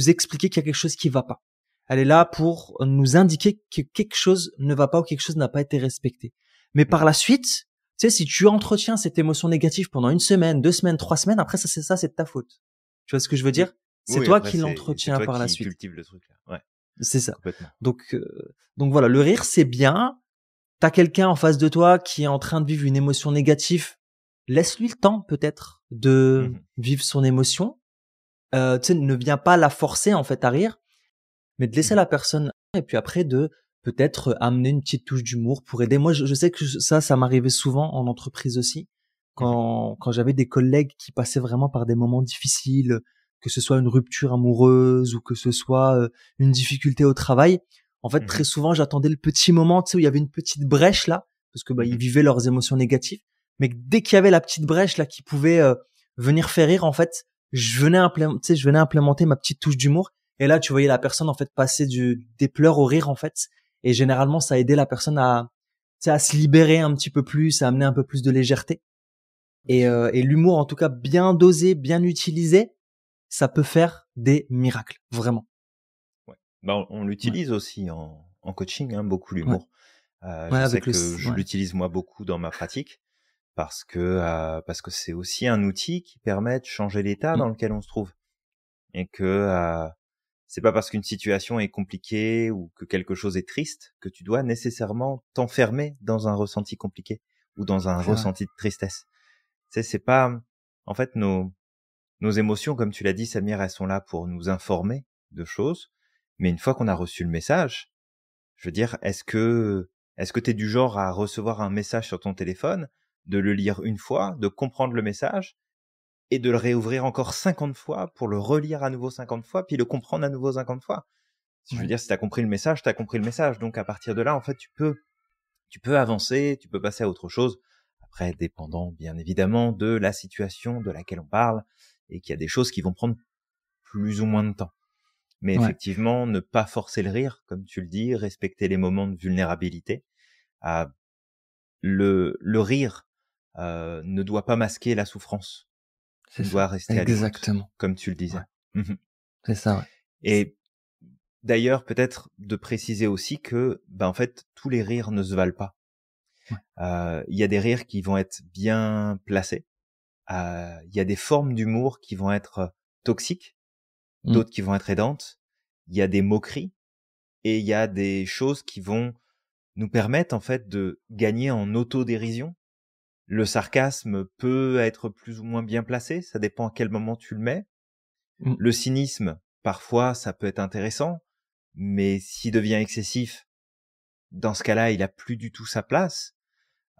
expliquer qu'il y a quelque chose qui va pas. Elle est là pour nous indiquer que quelque chose ne va pas ou quelque chose n'a pas été respecté. Mais par la suite, tu sais, si tu entretiens cette émotion négative pendant 1 semaine, 2 semaines, 3 semaines, après c'est de ta faute. Tu vois ce que je veux dire? C'est toi qui l'entretiens par la suite. Cultive le truc là. Ouais. C'est ça. Donc voilà, le rire c'est bien. T'as quelqu'un en face de toi qui est en train de vivre une émotion négative. Laisse-lui le temps peut-être de vivre son émotion. Tu sais, ne viens pas la forcer en fait à rire, mais de laisser la personne et puis après de peut-être amener une petite touche d'humour pour aider. Moi, je sais que ça m'arrivait souvent en entreprise aussi quand j'avais des collègues qui passaient vraiment par des moments difficiles, que ce soit une rupture amoureuse ou que ce soit une difficulté au travail. En fait, très souvent, j'attendais le petit moment, tu sais, où il y avait une petite brèche là, parce que ils vivaient leurs émotions négatives. Mais dès qu'il y avait la petite brèche là qui pouvait venir faire rire, en fait, je venais implémenter ma petite touche d'humour. Et là, tu voyais la personne en fait passer des pleurs au rire en fait. Et généralement, ça aidait la personne à se libérer un petit peu plus, à amener un peu plus de légèreté. Et l'humour, en tout cas, bien dosé, bien utilisé, ça peut faire des miracles, vraiment. Ouais. On l'utilise aussi en coaching, beaucoup l'humour. Je sais que je l'utilise moi beaucoup dans ma pratique parce que c'est aussi un outil qui permet de changer l'état dans lequel on se trouve et que c'est pas parce qu'une situation est compliquée ou que quelque chose est triste que tu dois nécessairement t'enfermer dans un ressenti compliqué ou dans un ressenti de tristesse. Tu sais, c'est pas, en fait, nos émotions, comme tu l'as dit, Samir, elles sont là pour nous informer de choses. Mais une fois qu'on a reçu le message, je veux dire, est-ce que t'es du genre à recevoir un message sur ton téléphone, de le lire une fois, de comprendre le message et de le réouvrir encore 50 fois pour le relire à nouveau 50 fois, puis le comprendre à nouveau 50 fois. Je veux dire, si t'as compris le message, t'as compris le message. Donc, à partir de là, en fait, tu peux avancer, tu peux passer à autre chose. Après, dépendant, bien évidemment, de la situation de laquelle on parle et qu'il y a des choses qui vont prendre plus ou moins de temps. Mais effectivement, ne pas forcer le rire, comme tu le dis, respecter les moments de vulnérabilité. Le rire ne doit pas masquer la souffrance. Il doit rester à l'écoute, comme tu le disais. C'est ça, ouais. Et d'ailleurs, peut-être de préciser aussi que, en fait, tous les rires ne se valent pas. Il y a des rires qui vont être bien placés. Il y a des formes d'humour qui vont être toxiques, d'autres qui vont être aidantes. Il y a des moqueries et il y a des choses qui vont nous permettre en fait de gagner en autodérision. Le sarcasme peut être plus ou moins bien placé, ça dépend à quel moment tu le mets. Le cynisme, parfois, ça peut être intéressant, mais s'il devient excessif, dans ce cas-là, il a plus du tout sa place.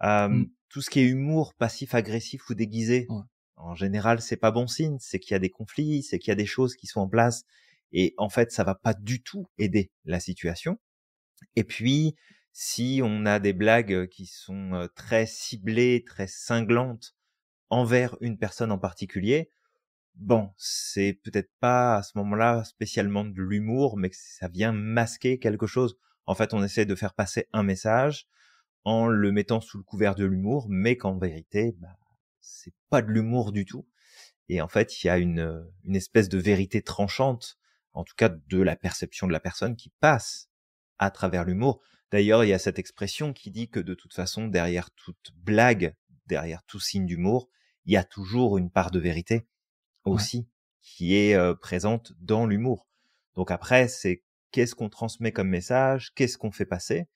Tout ce qui est humour passif-agressif ou déguisé, en général, c'est pas bon signe. C'est qu'il y a des conflits, c'est qu'il y a des choses qui sont en place. Et en fait, ça va pas du tout aider la situation. Et puis, si on a des blagues qui sont très ciblées, très cinglantes envers une personne en particulier, c'est peut-être pas à ce moment-là spécialement de l'humour, mais que ça vient masquer quelque chose. En fait, on essaie de faire passer un message en le mettant sous le couvert de l'humour, mais qu'en vérité, c'est pas de l'humour du tout. Et en fait, il y a une espèce de vérité tranchante, en tout cas de la perception de la personne qui passe à travers l'humour. D'ailleurs, il y a cette expression qui dit que de toute façon, derrière toute blague, derrière tout signe d'humour, il y a toujours une part de vérité aussi qui est présente dans l'humour. Donc après, c'est qu'est-ce qu'on transmet comme message, qu'est-ce qu'on fait passer,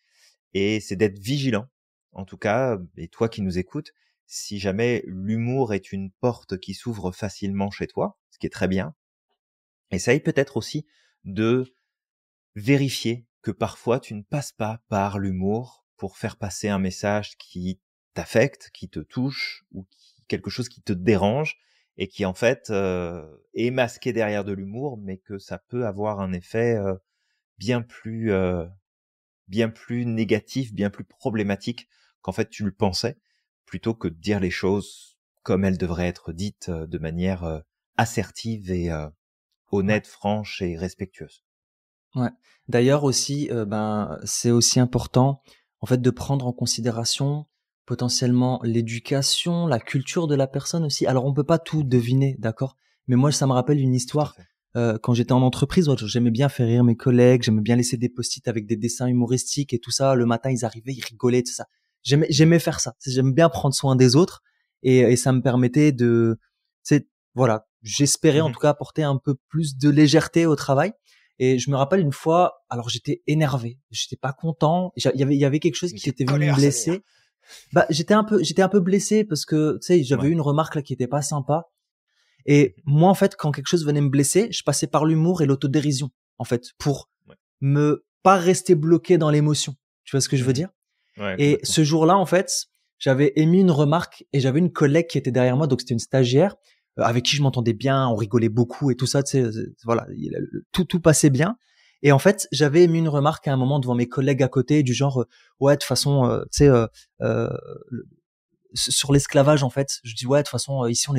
et c'est d'être vigilant. En tout cas, et toi qui nous écoutes, si jamais l'humour est une porte qui s'ouvre facilement chez toi, ce qui est très bien, essaye peut-être aussi de vérifier que parfois tu ne passes pas par l'humour pour faire passer un message qui t'affecte, qui te touche, ou quelque chose qui te dérange, et qui en fait est masqué derrière de l'humour, mais que ça peut avoir un effet bien plus négatif, bien plus problématique qu'en fait tu le pensais, plutôt que de dire les choses comme elles devraient être dites de manière assertive et honnête, franche et respectueuse. Ouais. D'ailleurs aussi, c'est aussi important en fait de prendre en considération potentiellement l'éducation, la culture de la personne aussi. Alors on peut pas tout deviner, d'accord? Mais moi ça me rappelle une histoire quand j'étais en entreprise, j'aimais bien faire rire mes collègues, j'aimais bien laisser des post-it avec des dessins humoristiques et tout ça. Le matin ils arrivaient, ils rigolaient, tout ça. J'aimais faire ça. J'aime bien prendre soin des autres et ça me permettait de, voilà, j'espérais en tout cas apporter un peu plus de légèreté au travail. Et je me rappelle une fois, alors j'étais énervé, j'étais pas content, il y avait quelque chose qui était venu me blesser. Bah, j'étais un peu blessé parce que, tu sais, j'avais eu une remarque là qui était pas sympa. Et moi, en fait, quand quelque chose venait me blesser, je passais par l'humour et l'autodérision, en fait, pour me pas rester bloqué dans l'émotion. Tu vois ce que je veux dire? Et ce jour-là, en fait, j'avais émis une remarque et j'avais une collègue qui était derrière moi, donc c'était une stagiaire avec qui je m'entendais bien, on rigolait beaucoup et tout ça, tu sais, voilà, tout passait bien. Et en fait, j'avais émis une remarque à un moment devant mes collègues à côté du genre ouais, de toute façon, tu sais, sur l'esclavage en fait, je dis ouais, de toute façon ici on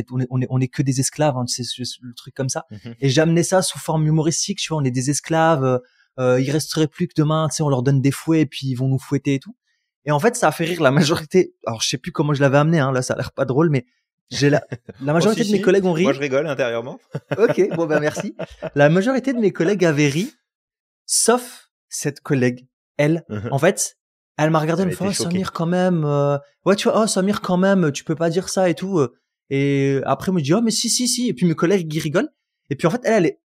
est que des esclaves, hein, tu sais, le truc comme ça. Et j'amenais ça sous forme humoristique, tu vois, on est des esclaves, il resterait plus que demain, tu sais, on leur donne des fouets et puis ils vont nous fouetter et tout. Et en fait, ça a fait rire la majorité. Alors, je sais plus comment je l'avais amené, hein, là, ça a l'air pas drôle, mais la majorité de mes collègues ont ri. Moi, je rigole intérieurement. Ok, bon ben merci. La majorité de mes collègues avaient ri, sauf cette collègue. Elle, en fait, elle m'a regardé une fois, oh, Samir quand même, ouais, tu vois, oh Samir quand même, tu peux pas dire ça et tout. Et après, elle me dit, oh mais si. Et puis mes collègues ils rigolent. Et puis en fait,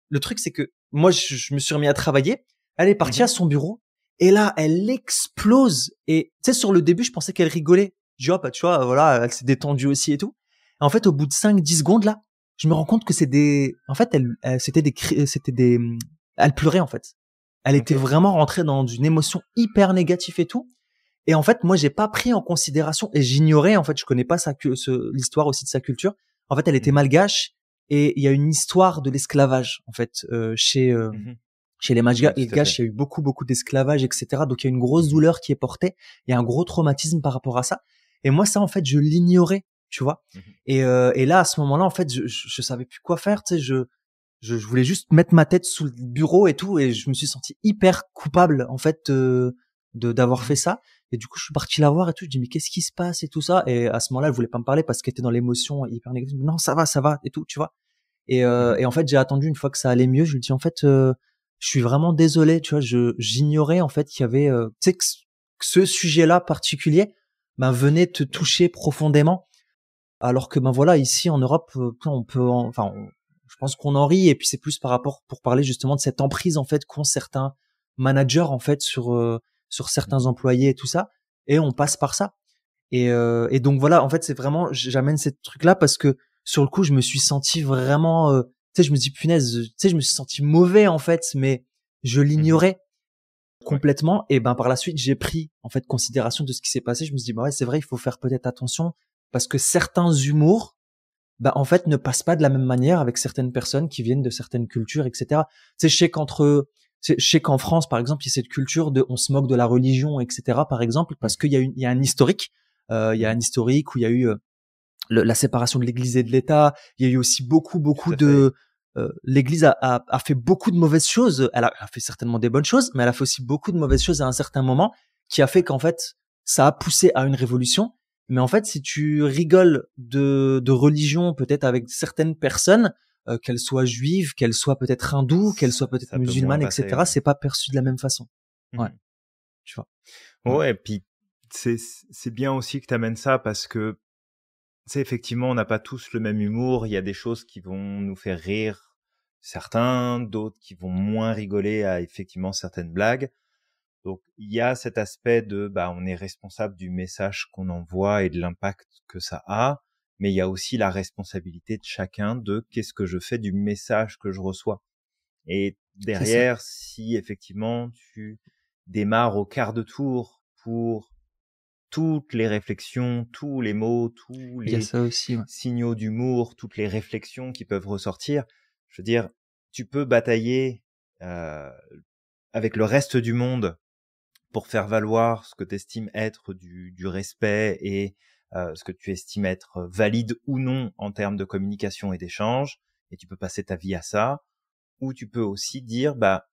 le truc c'est que moi, je me suis remis à travailler. Elle est partie à son bureau. Et là, elle explose. Et tu sais, sur le début, je pensais qu'elle rigolait. Je dis, oh, bah, tu vois, voilà, elle s'est détendue aussi et tout. Et en fait, au bout de 5-10 secondes, là, je me rends compte que en fait, elle pleurait, en fait. Elle était vraiment rentrée dans une émotion hyper négative et tout. Et en fait, moi, j'ai pas pris en considération et j'ignorais, en fait, je connais pas l'histoire aussi de sa culture. En fait, elle était malgache et il y a une histoire de l'esclavage, en fait, chez les Malgaches, il y a eu beaucoup d'esclavage, etc. Donc, il y a une grosse douleur qui est portée. Il y a un gros traumatisme par rapport à ça. Et moi, ça, en fait, je l'ignorais, tu vois. Et là, à ce moment-là, en fait, je savais plus quoi faire, tu sais, je voulais juste mettre ma tête sous le bureau et tout. Et je me suis senti hyper coupable, en fait, d'avoir fait ça. Et du coup, je suis parti la voir et tout. Je dis, mais qu'est-ce qui se passe et tout ça? Et à ce moment-là, elle voulait pas me parler parce qu'elle était dans l'émotion hyper négative. Non, ça va et tout, tu vois. Et en fait, j'ai attendu une fois que ça allait mieux. Je lui dis, en fait, je suis vraiment désolé, tu vois, j'ignorais en fait qu'il y avait, tu sais, que ce sujet-là particulier, venait te toucher profondément, alors que voilà, ici en Europe, je pense qu'on en rit et puis c'est plus pour parler justement de cette emprise en fait qu'ont certains managers en fait sur certains employés et tout ça, et on passe par ça. Et donc voilà, en fait, c'est vraiment, j'amène ces trucs-là parce que sur le coup, je me suis senti vraiment tu sais, je me dis punaise, tu sais, je me suis senti mauvais en fait, mais je l'ignorais complètement. Et par la suite, j'ai pris en fait considération de ce qui s'est passé. Je me suis dit ouais, c'est vrai, il faut faire peut-être attention parce que certains humours, en fait, ne passent pas de la même manière avec certaines personnes qui viennent de certaines cultures, etc. Tu sais, je sais qu'en France, par exemple, il y a cette culture de, on se moque de la religion, etc. Par exemple, parce qu'il y a un historique, il y a un historique où il y a eu la séparation de l'Église et de l'État. Il y a eu aussi beaucoup de l'Église a fait beaucoup de mauvaises choses. Elle a fait certainement des bonnes choses, mais elle a fait aussi beaucoup de mauvaises choses à un certain moment, qui a fait qu'en fait ça a poussé à une révolution. Mais en fait, si tu rigoles de religion, peut-être avec certaines personnes, qu'elles soient juives, qu'elles soient peut-être hindoues, qu'elles soient peut-être Ça peut moins musulmanes, passer, etc., ouais. c'est pas perçu de la même façon. Ouais, Mhm. tu vois. Ouais, Ouais, et puis c'est bien aussi que tu amènes ça parce que c'est effectivement, on n'a pas tous le même humour. Il y a des choses qui vont nous faire rire certains, d'autres qui vont moins rigoler à effectivement certaines blagues. Donc, il y a cet aspect de, bah, on est responsable du message qu'on envoie et de l'impact que ça a. Mais il y a aussi la responsabilité de chacun de qu'est-ce que je fais du message que je reçois. Et c'est ça. derrière, si effectivement tu démarres au quart de tour pour toutes les réflexions, tous les mots, tous Il y a les ça aussi, ouais. signaux d'humour, toutes les réflexions qui peuvent ressortir, je veux dire, tu peux batailler euh, avec le reste du monde pour faire valoir ce que tu estimes être du respect et ce que tu estimes être valide ou non en termes de communication et d'échange, et tu peux passer ta vie à ça, ou tu peux aussi dire, bah,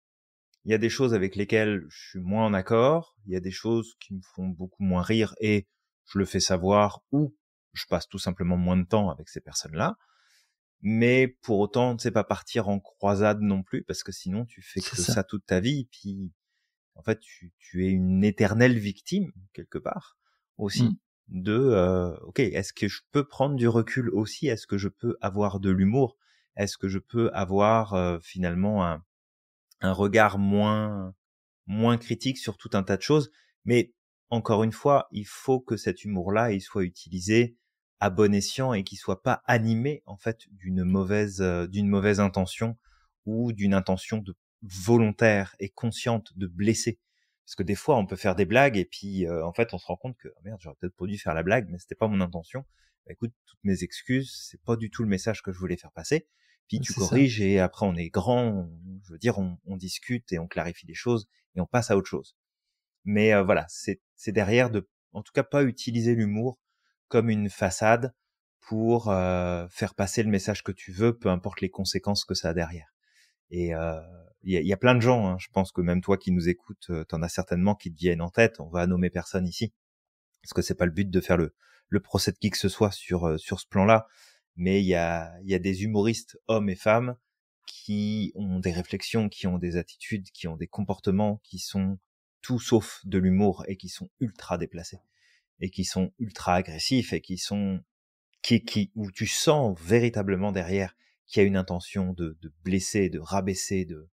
il y a des choses avec lesquelles je suis moins en accord, il y a des choses qui me font beaucoup moins rire et je le fais savoir, ou je passe tout simplement moins de temps avec ces personnes-là. Mais pour autant, tu sais, pas partir en croisade non plus, parce que sinon tu fais C'est que ça. ça toute ta vie, puis en fait tu es une éternelle victime quelque part Mm. aussi de ok, est-ce que je peux prendre du recul aussi, est-ce que je peux avoir de l'humour, est-ce que je peux avoir finalement un regard moins critique sur tout un tas de choses. Mais encore une fois, il faut que cet humour-là, il soit utilisé à bon escient et qu'il soit pas animé en fait d'une mauvaise intention ou d'une intention de volontaire et consciente de blesser. Parce que des fois, on peut faire des blagues et puis en fait, on se rend compte que oh merde, j'aurais peut-être pas dû faire la blague, mais c'était pas mon intention. Bah, écoute, toutes mes excuses, c'est pas du tout le message que je voulais faire passer. Puis tu C'est ça. corriges et après on est grand, je veux dire, on discute et on clarifie des choses et on passe à autre chose. Mais voilà, c'est derrière de, en tout cas, pas utiliser l'humour comme une façade pour faire passer le message que tu veux, peu importe les conséquences que ça a derrière. Et il y a plein de gens, hein, je pense que même toi qui nous écoutes, t'en as certainement qui te viennent en tête. On va nommer personne ici, parce que c'est pas le but de faire le procès de qui que ce soit sur ce plan-là. Mais il y a des humoristes, hommes et femmes, qui ont des réflexions, qui ont des attitudes, qui ont des comportements qui sont tout sauf de l'humour et qui sont ultra déplacés et qui sont ultra agressifs et où tu sens véritablement derrière qu'il y a une intention de blesser, de rabaisser, de,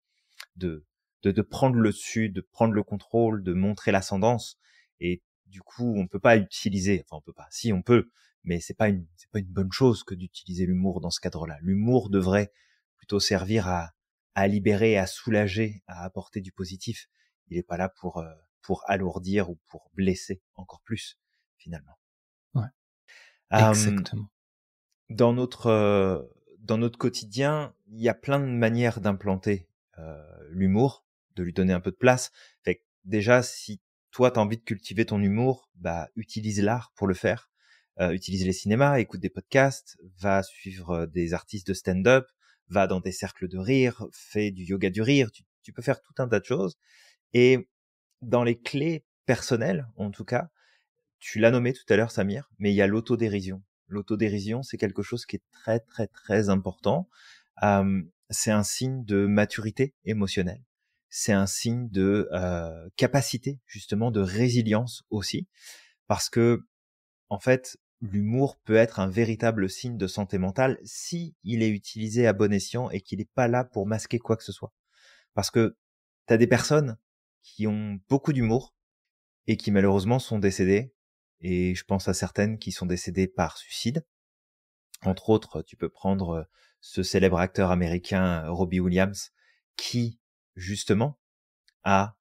de prendre le dessus, de prendre le contrôle, de montrer l'ascendance. Et du coup, on peut pas utiliser, enfin on peut pas, si on peut, mais c'est pas une bonne chose que d'utiliser l'humour dans ce cadre-là. L'humour devrait plutôt servir à libérer, à soulager, à apporter du positif. Il est pas là pour alourdir ou pour blesser encore plus, finalement. Ouais, Euh, exactement. dans notre quotidien, il y a plein de manières d'implanter l'humour, de lui donner un peu de place. Fait que déjà, si toi t'as envie de cultiver ton humour, bah utilise l'art pour le faire. Utilise les cinémas, écoute des podcasts, va suivre des artistes de stand-up, va dans des cercles de rire, fais du yoga du rire. Tu peux faire tout un tas de choses. Et dans les clés personnelles, en tout cas, tu l'as nommé tout à l'heure, Samir, mais il y a l'autodérision. L'autodérision, c'est quelque chose qui est très, très, très important. C'est un signe de maturité émotionnelle. C'est un signe de capacité, justement, de résilience aussi. Parce que, en fait, l'humour peut être un véritable signe de santé mentale si il est utilisé à bon escient et qu'il n'est pas là pour masquer quoi que ce soit. Parce que tu as des personnes qui ont beaucoup d'humour, et qui malheureusement sont décédées. Et je pense à certaines qui sont décédées par suicide. Entre autres, tu peux prendre ce célèbre acteur américain Robbie Williams, qui justement a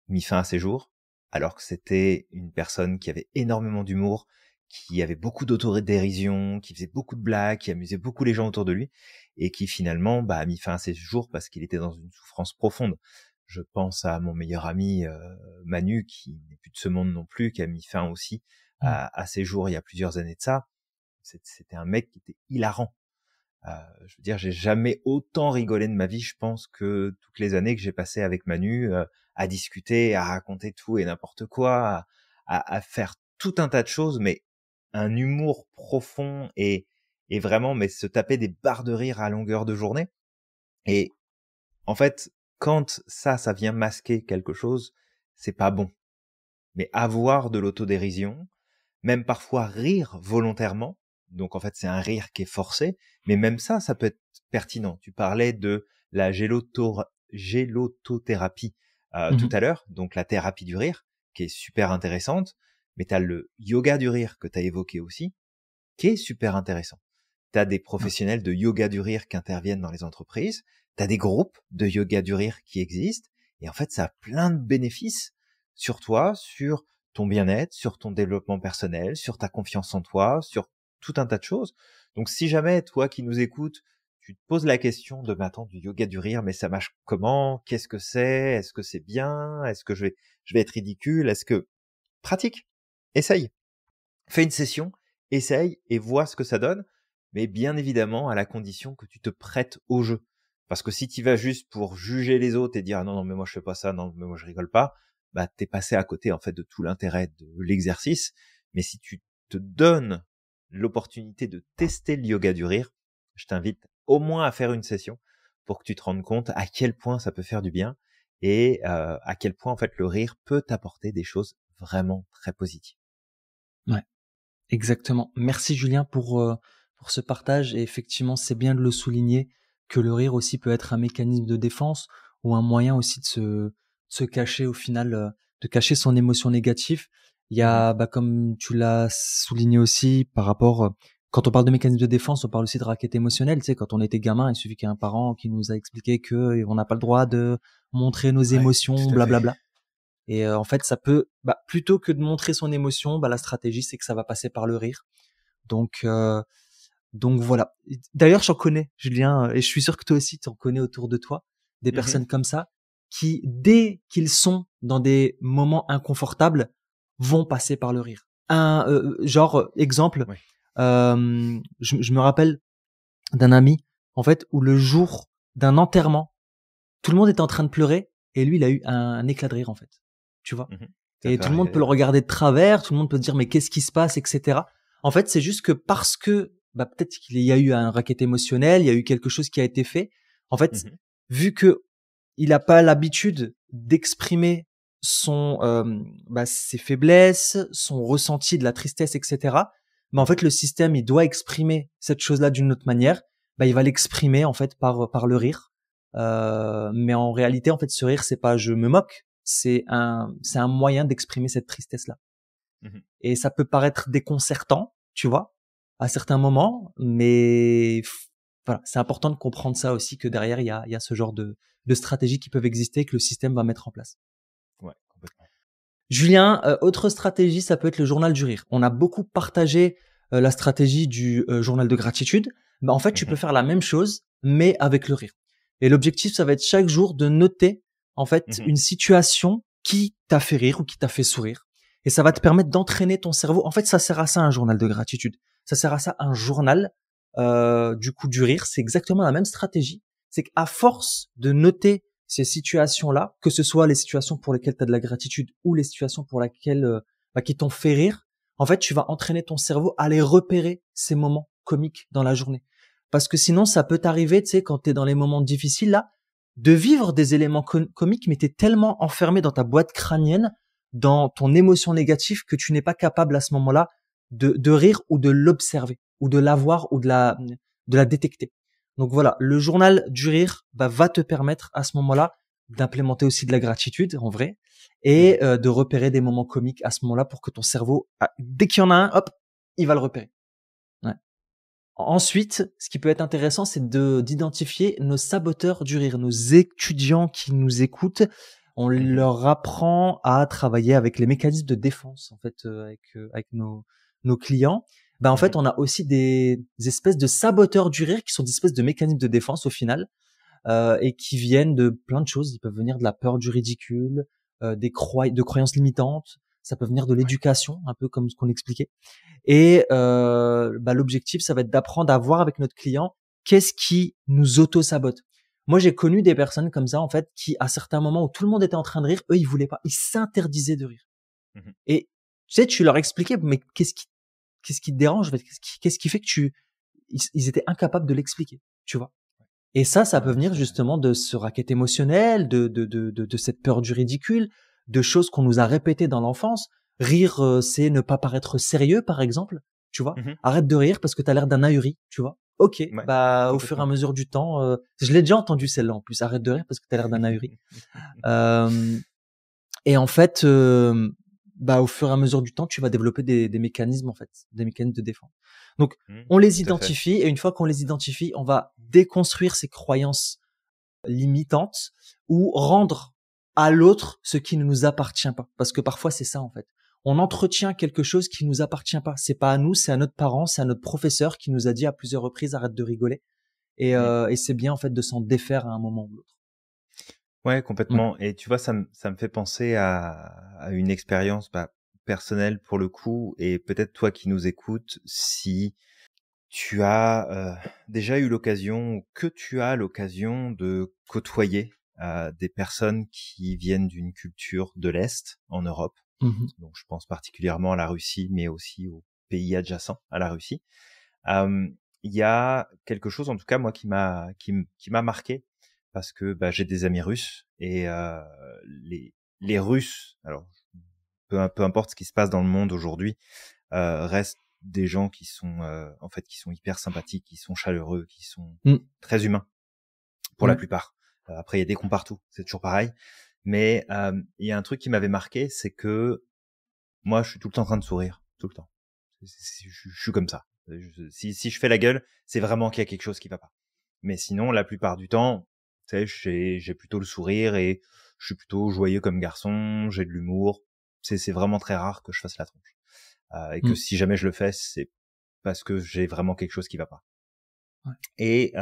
mis fin à ses jours, alors que c'était une personne qui avait énormément d'humour, qui avait beaucoup d'autodérision, qui faisait beaucoup de blagues, qui amusait beaucoup les gens autour de lui, et qui finalement a mis fin à ses jours parce qu'il était dans une souffrance profonde. Je pense à mon meilleur ami Manu, qui n'est plus de ce monde non plus, qui a mis fin aussi Mm. à ses jours il y a plusieurs années de ça. C'était un mec qui était hilarant. Je veux dire, j'ai jamais autant rigolé de ma vie, je pense, que toutes les années que j'ai passées avec Manu, à discuter, à raconter tout et n'importe quoi, à faire tout un tas de choses, mais un humour profond et vraiment, mais se taper des barres de rire à longueur de journée. Et en fait, quand ça vient masquer quelque chose, c'est pas bon. Mais avoir de l'autodérision, même parfois rire volontairement, donc en fait c'est un rire qui est forcé, mais même ça peut être pertinent. Tu parlais de la gélotothérapie tout à l'heure, donc la thérapie du rire, qui est super intéressante, mais tu as le yoga du rire que tu as évoqué aussi, qui est super intéressant. Tu as des professionnels de yoga du rire qui interviennent dans les entreprises, tu as des groupes de yoga du rire qui existent, et en fait ça a plein de bénéfices sur toi, sur ton bien-être, sur ton développement personnel, sur ta confiance en toi, sur tout un tas de choses. Donc si jamais toi qui nous écoutes, tu te poses la question de attends, du yoga du rire, mais ça marche comment? Qu'est-ce que c'est? Est-ce que c'est bien? Est-ce que je vais être ridicule? Est-ce que pratique? Essaye. Fais une session, essaye et vois ce que ça donne, mais bien évidemment à la condition que tu te prêtes au jeu. Parce que si tu vas juste pour juger les autres et dire ah non mais moi je fais pas ça, non mais moi je rigole pas, bah t'es passé à côté en fait de tout l'intérêt de l'exercice. Mais si tu te donnes l'opportunité de tester le yoga du rire, je t'invite au moins à faire une session pour que tu te rendes compte à quel point ça peut faire du bien et à quel point en fait le rire peut t'apporter des choses vraiment très positives. Ouais, exactement. Merci Julien pour ce partage. Et effectivement, c'est bien de le souligner que le rire aussi peut être un mécanisme de défense ou un moyen aussi de se cacher au final, de cacher son émotion négative. Il y a, comme tu l'as souligné aussi, par rapport, quand on parle de mécanisme de défense, on parle aussi de raquette émotionnelle. Tu sais, quand on était gamin, il suffit qu'il y ait un parent qui nous a expliqué que on n'a pas le droit de montrer nos Ouais, émotions, tout à fait. blablabla. Et en fait, ça peut, plutôt que de montrer son émotion, la stratégie, c'est que ça va passer par le rire. Donc, donc voilà. D'ailleurs, j'en connais, Julien, et je suis sûr que toi aussi, tu en connais autour de toi, des personnes comme ça, qui, dès qu'ils sont dans des moments inconfortables, vont passer par le rire. Exemple, Ouais. je me rappelle d'un ami, en fait, où le jour d'un enterrement, tout le monde était en train de pleurer, et lui, il a eu un éclat de rire, en fait. Tu vois? Ça Et peut tout le monde peut arriver, le ouais. regarder de travers, tout le monde peut dire mais qu'est-ce qui se passe, etc. En fait, c'est juste que parce que peut-être qu'il y a eu un racket émotionnel, il y a eu quelque chose qui a été fait. En fait, vu que il n'a pas l'habitude d'exprimer ses faiblesses, son ressenti de la tristesse, etc. Mais en fait, le système, il doit exprimer cette chose-là d'une autre manière. Il va l'exprimer en fait par le rire. Mais en réalité, en fait, ce rire, c'est pas je me moque, c'est un moyen d'exprimer cette tristesse-là. Et ça peut paraître déconcertant, tu vois, à certains moments, mais voilà, c'est important de comprendre ça aussi, que derrière, il y a ce genre de stratégies qui peuvent exister, que le système va mettre en place. Ouais, complètement. Julien, autre stratégie, ça peut être le journal du rire. On a beaucoup partagé la stratégie du journal de gratitude. En fait, tu peux faire la même chose, mais avec le rire. Et l'objectif, ça va être chaque jour de noter en fait une situation qui t'a fait rire ou qui t'a fait sourire. Et ça va te permettre d'entraîner ton cerveau. En fait, ça sert à ça un journal de gratitude. Ça sert à ça un journal du coup du rire. C'est exactement la même stratégie. C'est qu'à force de noter ces situations-là, que ce soit les situations pour lesquelles tu as de la gratitude ou les situations pour lesquelles qui t'ont fait rire, en fait, tu vas entraîner ton cerveau à les repérer, ces moments comiques dans la journée. Parce que sinon, ça peut t'arriver, tu sais, quand tu es dans les moments difficiles, là, de vivre des éléments comiques, mais tu es tellement enfermé dans ta boîte crânienne, dans ton émotion négative, que tu n'es pas capable à ce moment-là de rire ou de l'observer, ou de l'avoir ou de la détecter. Donc voilà, le journal du rire va te permettre à ce moment-là d'implémenter aussi de la gratitude en vrai et de repérer des moments comiques à ce moment-là pour que ton cerveau, dès qu'il y en a un, hop, il va le repérer. Ouais. Ensuite, ce qui peut être intéressant, c'est d'identifier nos saboteurs du rire, nos étudiants qui nous écoutent. On leur apprend à travailler avec les mécanismes de défense en fait avec nos clients. En fait, on a aussi des espèces de saboteurs du rire qui sont des espèces de mécanismes de défense au final et qui viennent de plein de choses. Ils peuvent venir de la peur du ridicule, de croyances limitantes. Ça peut venir de l'éducation, un peu comme ce qu'on expliquait. Et l'objectif, ça va être d'apprendre à voir avec notre client qu'est-ce qui nous auto-sabote. Moi, j'ai connu des personnes comme ça, en fait, qui, à certains moments où tout le monde était en train de rire, eux, ils voulaient pas. Ils s'interdisaient de rire. Et tu sais, tu leur expliquais, mais qu'est-ce qui te dérange, en fait? Qu'est-ce qui fait que ils étaient incapables de l'expliquer, tu vois? Et ça peut venir justement de ce racket émotionnel, de cette peur du ridicule, de choses qu'on nous a répétées dans l'enfance. Rire, c'est ne pas paraître sérieux, par exemple, tu vois. Mmh. Arrête de rire parce que t'as l'air d'un ahuri, tu vois. Ok, Ouais, bah au fur et à complètement. mesure du temps, je l'ai déjà entendu celle-là en plus. Arrête de rire parce que t'as l'air d'un ahuri. Euh, et en fait, bah au fur et à mesure du temps, tu vas développer des mécanismes en fait, des mécanismes de défense. Donc on les Tout à fait. identifie et une fois qu'on les identifie, on va déconstruire ces croyances limitantes ou rendre à l'autre ce qui ne nous appartient pas. Parce que parfois c'est ça en fait. On entretient quelque chose qui nous appartient pas. C'est pas à nous, c'est à notre parent, c'est à notre professeur qui nous a dit à plusieurs reprises arrête de rigoler. Mmh. Et c'est bien en fait de s'en défaire à un moment ou l'autre. Ouais, Ouais. complètement. Et tu vois, ça me fait penser à une expérience personnelle pour le coup, et peut-être toi qui nous écoutes, si tu as déjà eu l'occasion, ou que tu as l'occasion de côtoyer des personnes qui viennent d'une culture de l'Est en Europe. Mhm. Donc je pense particulièrement à la Russie, mais aussi aux pays adjacents à la Russie. Il y a quelque chose, en tout cas moi, qui m'a marqué, parce que j'ai des amis russes, et les Russes, alors peu importe ce qui se passe dans le monde aujourd'hui, restent des gens qui sont en fait qui sont hyper sympathiques, qui sont chaleureux, qui sont Mm. très humains pour la Ouais. plupart. Après il y a des cons partout, c'est toujours pareil, mais il y a un truc qui m'avait marqué, c'est que moi je suis tout le temps en train de sourire, tout le temps. Je suis comme ça. Si je fais la gueule, c'est vraiment qu'il y a quelque chose qui va pas. Mais sinon, la plupart du temps, tu sais, j'ai plutôt le sourire, et je suis plutôt joyeux comme garçon, j'ai de l'humour. C'est vraiment très rare que je fasse la tronche. Et que Mm. si jamais je le fais, c'est parce que j'ai vraiment quelque chose qui va pas. Ouais. Et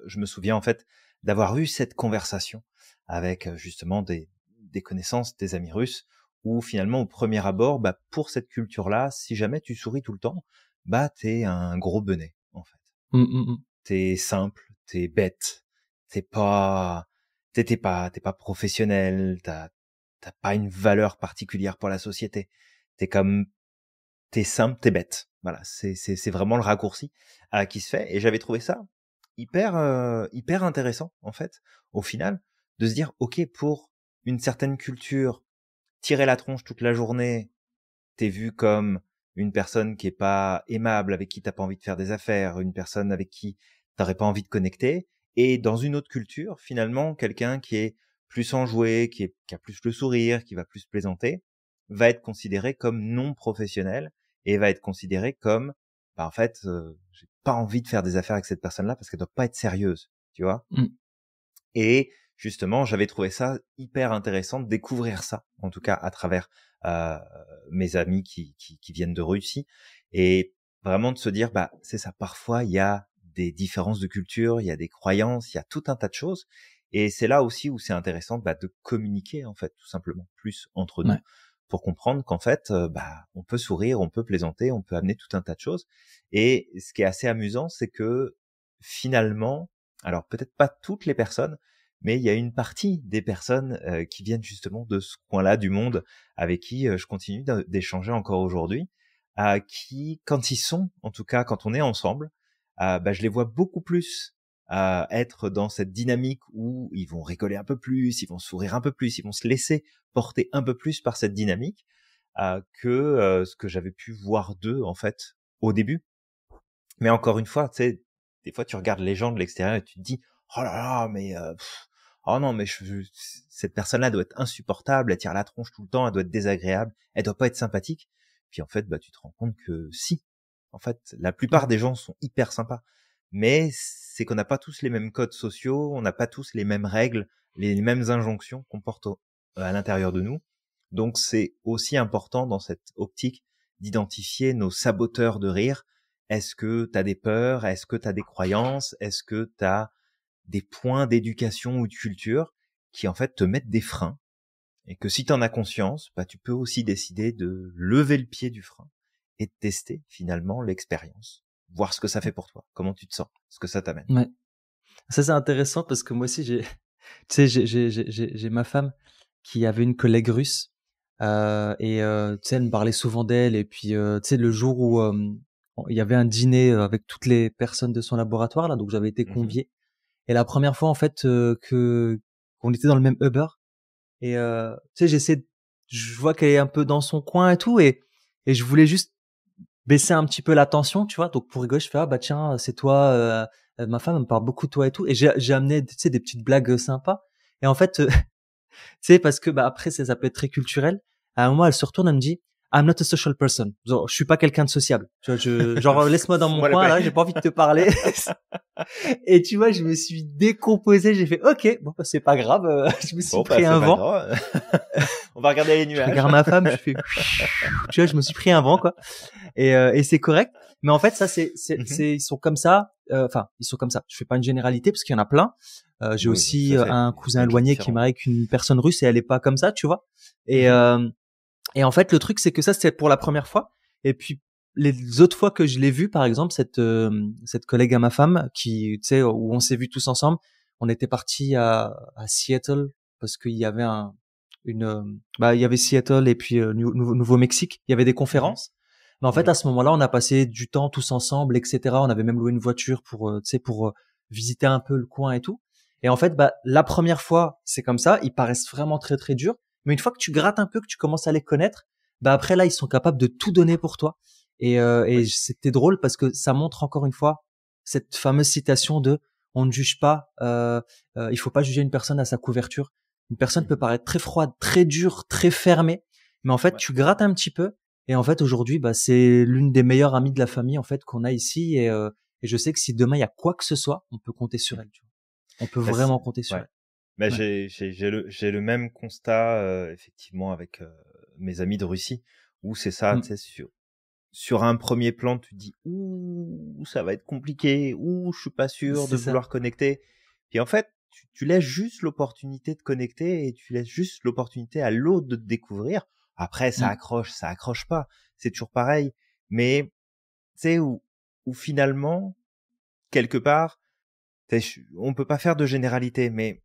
je me souviens en fait d'avoir eu cette conversation avec justement des connaissances, des amis russes, où finalement au premier abord, pour cette culture-là, si jamais tu souris tout le temps, t'es un gros benet en fait. Mm, mm, mm. T'es simple, t'es bête, t'es pas, t'es pas professionnel, t'as pas une valeur particulière pour la société. T'es comme T'es simple, t'es bête. Voilà, c'est vraiment le raccourci qui se fait. Et j'avais trouvé ça hyper intéressant en fait, au final, de se dire ok, pour une certaine culture, tirer la tronche toute la journée, t'es vu comme une personne qui est pas aimable, avec qui t'as pas envie de faire des affaires, une personne avec qui t'aurais pas envie de connecter. Et dans une autre culture, finalement, quelqu'un qui est plus enjoué, qui a plus le sourire, qui va plus plaisanter, va être considéré comme non professionnel, et va être considéré comme, en fait, j'ai pas envie de faire des affaires avec cette personne-là parce qu'elle doit pas être sérieuse, tu vois. Mm. Et justement, j'avais trouvé ça hyper intéressant de découvrir ça, en tout cas à travers euh, mes amis qui viennent de Russie, et vraiment de se dire, c'est ça, parfois il y a des différences de culture, il y a des croyances, il y a tout un tas de choses, et c'est là aussi où c'est intéressant de communiquer en fait, tout simplement, plus entre nous, Ouais. pour comprendre qu'en fait, on peut sourire, on peut plaisanter, on peut amener tout un tas de choses. Et ce qui est assez amusant, c'est que finalement, alors peut-être pas toutes les personnes, mais il y a une partie des personnes qui viennent justement de ce coin-là du monde, avec qui je continue d'échanger encore aujourd'hui, qui, quand ils sont, en tout cas quand on est ensemble, je les vois beaucoup plus être dans cette dynamique où ils vont rigoler un peu plus, ils vont sourire un peu plus, ils vont se laisser porter un peu plus par cette dynamique que ce que j'avais pu voir d'eux en fait au début. Mais encore une fois, tu sais, des fois tu regardes les gens de l'extérieur et tu te dis oh là là, mais oh non, mais cette personne-là doit être insupportable, elle tire la tronche tout le temps, elle doit être désagréable, elle doit pas être sympathique. Puis en fait, tu te rends compte que si, en fait, la plupart des gens sont hyper sympas, mais c'est qu'on n'a pas tous les mêmes codes sociaux, on n'a pas tous les mêmes règles, les mêmes injonctions qu'on porte à l'intérieur de nous. Donc c'est aussi important dans cette optique d'identifier nos saboteurs de rire. Est-ce que tu as des peurs? Est-ce que tu as des croyances? Est-ce que tu as des points d'éducation ou de culture qui en fait te mettent des freins? Et que si tu en as conscience, tu peux aussi décider de lever le pied du frein et de tester finalement l'expérience. Voir ce que ça fait pour toi, comment tu te sens, ce que ça t'amène. Ouais. Ça, c'est intéressant parce que moi aussi, tu sais, j'ai ma femme qui avait une collègue russe. Tu sais, elle me parlait souvent d'elle. Et puis, tu sais, le jour où il y avait un dîner avec toutes les personnes de son laboratoire là, donc j'avais été convié. Et la première fois en fait que qu'on était dans le même Uber. Et tu sais, je vois qu'elle est un peu dans son coin et tout, et je voulais juste baisser un petit peu la tension, tu vois. Donc pour rigoler, je fais ah bah tiens, c'est toi, ma femme elle me parle beaucoup de toi et tout. Et j'ai amené, tu sais, des petites blagues sympas. Et en fait, tu sais, parce que bah après ça peut être très culturel. À un moment, elle se retourne, elle me dit I'm not a social person. Genre, je suis pas quelqu'un de sociable. Tu vois, genre laisse-moi dans mon Fous-moi la coin paix. là, j'ai pas envie de te parler. Et tu vois, je me suis décomposé, j'ai fait OK, bon bah, c'est pas grave, je me suis pris C'est un pas vent. grave. On va regarder les Je nuages. regarde ma femme, je fais tu vois, je me suis pris un vent quoi. Et c'est correct. Mais en fait, ça ils sont comme ça. Enfin, ils sont comme ça. Je fais pas une généralité parce qu'il y en a plein. J'ai Oui, bah, aussi tout à fait. un Il y a cousin plein de gens éloigné qui est différents. marié avec une personne russe et elle est pas comme ça, tu vois. Et et en fait, le truc c'est que ça c'était pour la première fois. Et puis les autres fois que je l'ai vue, par exemple, cette collègue à ma femme qui, tu sais, où on s'est vus tous ensemble, on était partis à Seattle parce qu'il y avait il y avait Seattle et puis Nouveau-Mexique. Il y avait des conférences. Mais en fait, Oui. à ce moment-là, on a passé du temps tous ensemble, etc. On avait même loué une voiture pour, tu sais, pour visiter un peu le coin et tout. Et en fait, bah, la première fois, c'est comme ça. Ils paraissent vraiment très, très durs. Mais une fois que tu grattes un peu, que tu commences à les connaître, bah après là, ils sont capables de tout donner pour toi. Et Oui. c'était drôle parce que ça montre encore une fois cette fameuse citation de on ne juge pas, il faut pas juger une personne à sa couverture. Une personne peut paraître très froide, très dure, très fermée, mais en fait, Ouais. tu grattes un petit peu. Et en fait, aujourd'hui, bah, c'est l'une des meilleures amies de la famille en fait qu'on a ici. Et je sais que si demain il y a quoi que ce soit, on peut compter sur elle. Tu vois. On peut Bah, vraiment compter sur ouais. elle. Bah, Ouais. j'ai le même constat effectivement avec mes amis de Russie où c'est ça, tu Mm. sais, sur un premier plan, tu te dis ouh, ça va être compliqué, ouh, je suis pas sûr de C'est ça. vouloir connecter. Puis en fait, tu laisses juste l'opportunité de connecter et tu laisses juste l'opportunité à l'autre de te découvrir. Après, Mm. ça accroche pas. C'est toujours pareil. Mais tu sais où finalement quelque part, on peut pas faire de généralité, mais